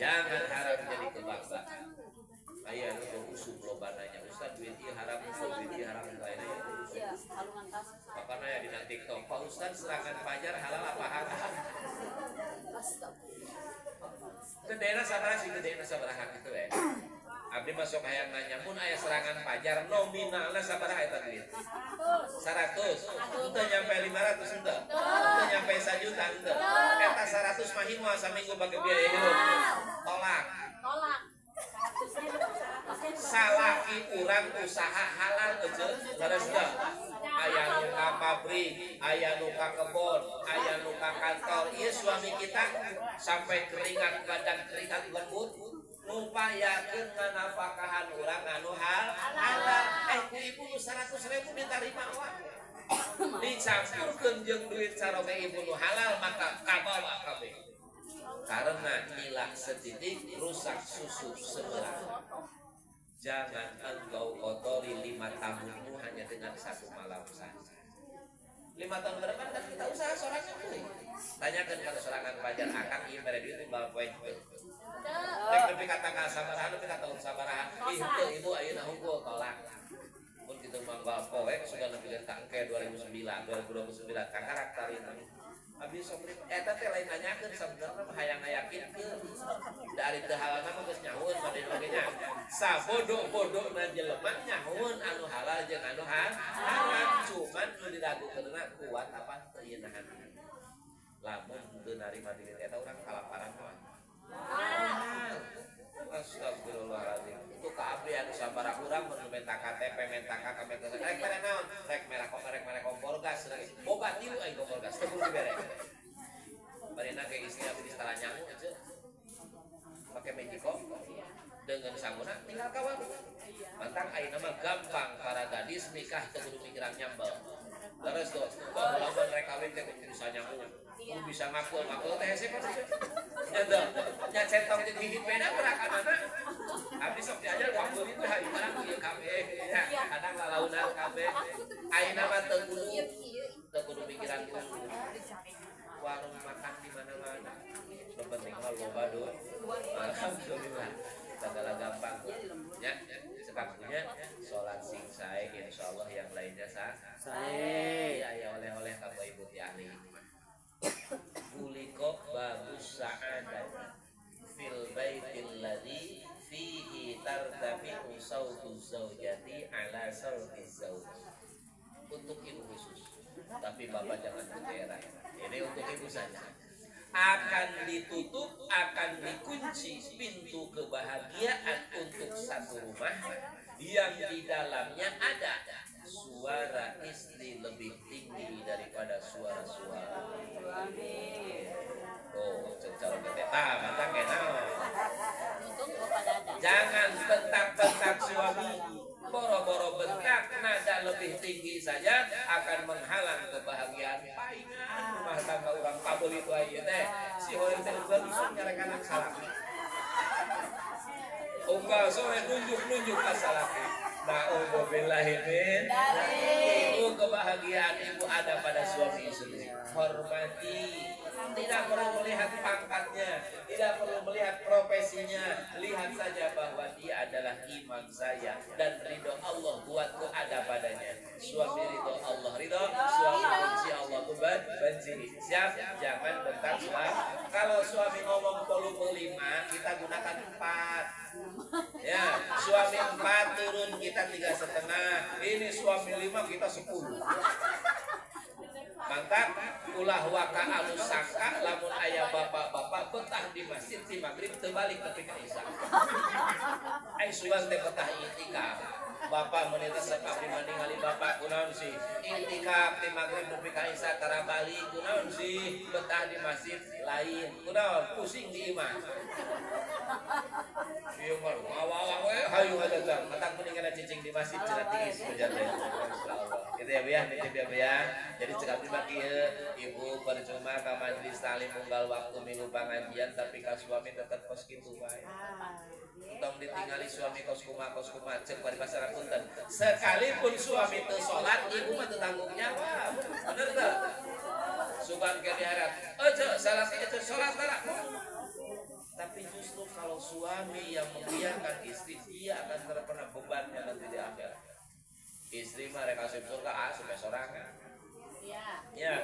Jangan haram jadi kebanggaan. Aya nu usum loba nanya, Ustaz duit ieu haram, duit ieu haram lain aya usum. Iya, halungan tas. Makana ya dina TikTok, Pak Ustaz serangan pajar halal apa haram? Gedena sabaraha sih, gedena sabaraha kitu we. Abdi masuk hayang nanya, mun aya serangan pajar nominalna sabaraha eta duit? 100. Henteu nyampe 500 henteu. Henteu nyampe 1 juta henteu. Eta 100 mah himoal saminggu bage biaya hidup. Tolak. Salaki urang usaha halal aja, beres dah. Aya nu ka pabrik, aya nu ka kebon, aya nu ka kantor. Ieu suami kita sampai keringat badan keringat lembut, ngupayakeun nganafakahan urang anu halal. Ku ibu 100.000 ditarima wae. Dicampurkeun jeung duit saroge ibu nu halal maka kabawa kabeh. Karena nilai setitik rusak susu sebelah. Jangan engkau kotori 5 tahunmu hanya dengan 1 malam saja. 5 tahun ke depan kan kita usaha sorangan euy. Tanyakeun kana sorangan pajar akang ieu mere duit timbal poe teu. Rek nepi ka tanggal sabaraha nepi ka taun sabaraha. Ih teu ibu ayeuna hungkul tolak. Mun kitu manggal poe sudah nepi ka engke 2029 kakarak tarina. Abdi sobri eta teh lain nanyakeun sabenerna mah hayang ngayakinkeun. Dari teu halal mah geus nyahoeun bade oge nya. Sabodoh-bodohna jelema nyahoeun anu halal jeung anu haram. Cuman nu diragukeunna kuat apa teu ieu nahan. Lamun teu narima duit eta urang kalaparan mah. Astagfirullahaladzim. Itu keabdian sabaraha urang mun minta KTP, minta KK, minta rek mere naon? Rek mere kompor gas. Boga tilu aing kompor gas teu kudu dibere. Barina ge istri abdi setara nyangu aja. Make magicom dengan sanguna tinggal kawan. Mantang ayeuna mah gampang para gadis nikah teu kudu mikiran nyambel. Leres tuh, lamun rek kawin teh kudu bisa nyangu. Kudu bisa ngakul teh hese kan. Ya teh, nya centong jeung hiji peda berakanana. Abdi sok diajar waktu itu hari barang ieu kabeh. Kadang lalaunan kabeh. Ayeuna mah teu kudu mikiran kudu. Warung makan di mana-mana. Yang penting mah loba duit. Alhamdulillah. Segala gampang. Ya, sebabnya salat sing sae insyaallah yang lainnya sae. Ya oleh-oleh ka ibu ti ahli. Kuliko bagus sa'adat fil baitil ladzi fihi tartafi'u sautu zaujati ala sauti zauj. Untuk ibu khusus, tapi bapak jangan kegeeran. Ini untuk ibu saja. akan ditutup, akan dikunci pintu kebahagiaan untuk satu rumah yang di dalamnya ada suara istri lebih tinggi daripada suara suami. Oh, cara beta mantap kenal. Jangan bentak-bentak suami. Boro-boro bentak nada lebih tinggi saja akan menghalang kebahagiaan. Paingan rumah tangga orang kabel itu aja teh. Si orang teh juga bisa nyalakan salah. Enggak sore nunjuk-nunjuk masalah. Na'udzubillahi min itu kebahagiaan ibu ada pada suami istri. Hormati, tidak perlu melihat pangkatnya, tidak perlu melihat profesinya, lihat saja bahwa dia adalah imam saya dan ridho Allah buatku ada padanya. Suami ridho Allah ridho, suami benci Allah tuh benci. Siap, jangan bentak suami. Kalau suami ngomong 25, kita gunakan 4. Ya, suami 4 turun kita 3,5. Ini suami 5 kita 10. Mantap, ulah waka alus sangka lamun ayah bapak-bapak betah di masjid di maghrib terbalik ketika isya. Ai sugan teh betah itikaf. Bapak menita sekap di ningali bapak kunaon sih? Itikaf di maghrib nepi ka isya tara balik kunaon sih? Betah di masjid lain. Kunaon? Pusing di imah. Ieu mah awak-awak we hayu ngajak. Matak mendingan cicing di masjid cenah tiis bejana. Insyaallah. Gitu ya Bu ya, nitip ya Bu ya. Jadi cekap di kieu ibu percuma ka majelis talim unggal waktu minggu pengajian tapi ka suami tetep kos kitu bae. Tong ditinggali suami kos kumaha cek bari pasar punten. Sekalipun suami teu salat, ibu mah teu tanggung jawab. Bener teu? Sugan ke diharap. Ojo salat itu salat tara. Tapi justru kalau suami yang membiarkan istri, dia akan terkena bebannya nanti di akhirat. Istri mah rek asup surga supaya sorangan. Ya.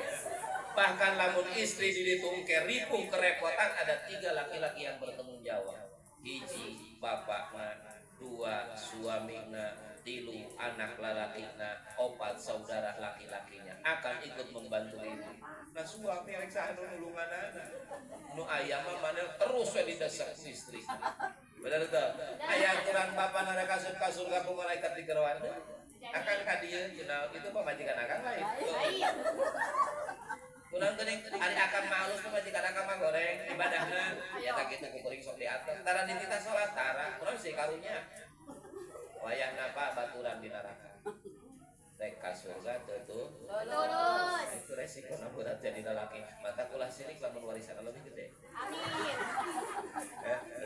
Bahkan lamun istri dihitung ke ripuh kerepotan ada 3 laki-laki yang bertanggung jawab. Hiji bapakna, 2 suamina, 3 anak lalakina, 4 saudara laki-lakinya akan ikut membantu ini. Nah suami rek saha nulunganana. Nu aya mah maneh terus we didesak istri. Bener teu? Aya kurang bapak na kasut ka surga ku malaikat digeroan. Akan ka dieu cenah itu mah majikan akang lain. Kurang geuning ari akang mah alus mah majikan akang mah goreng ibadahna ya tak kitu ku kuring sok diatur. Tara ditita salat tara, kurang sih karunya. Wayahna pa baturan di neraka. Rek ka surga teu lulus. Itu resiko na berat jadi lalaki. Mata kulah sirik lamun warisan lebih gede. Amin.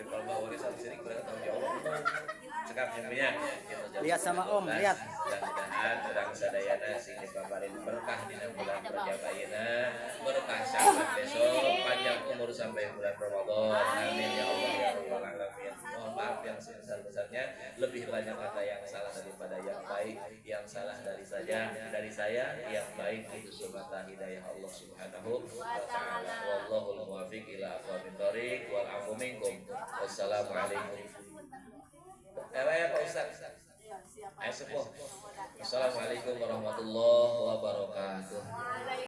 Kalau warisan sirik berat tanggung jawab. Cekap punya. Lihat sama Om, lihat. Mudah-mudahan urang sadayana sing dipaparin berkah dina bulan Rajab ayeuna, berkah sahabat besok, panjang umur sampai bulan Ramadan. Amin ya Allah ya rabbal alamin. Mohon maaf yang sebesar-besarnya, lebih banyak kata yang salah daripada yang baik, yang salah dari saya, yang baik itu semata hidayah Allah Subhanahu wa taala. Wallahul muwaffiq ila aqwamit thoriq wal afu minkum. Wassalamualaikum. Ya Pak Ustaz. Ayo sepuh. Assalamualaikum warahmatullahi wabarakatuh.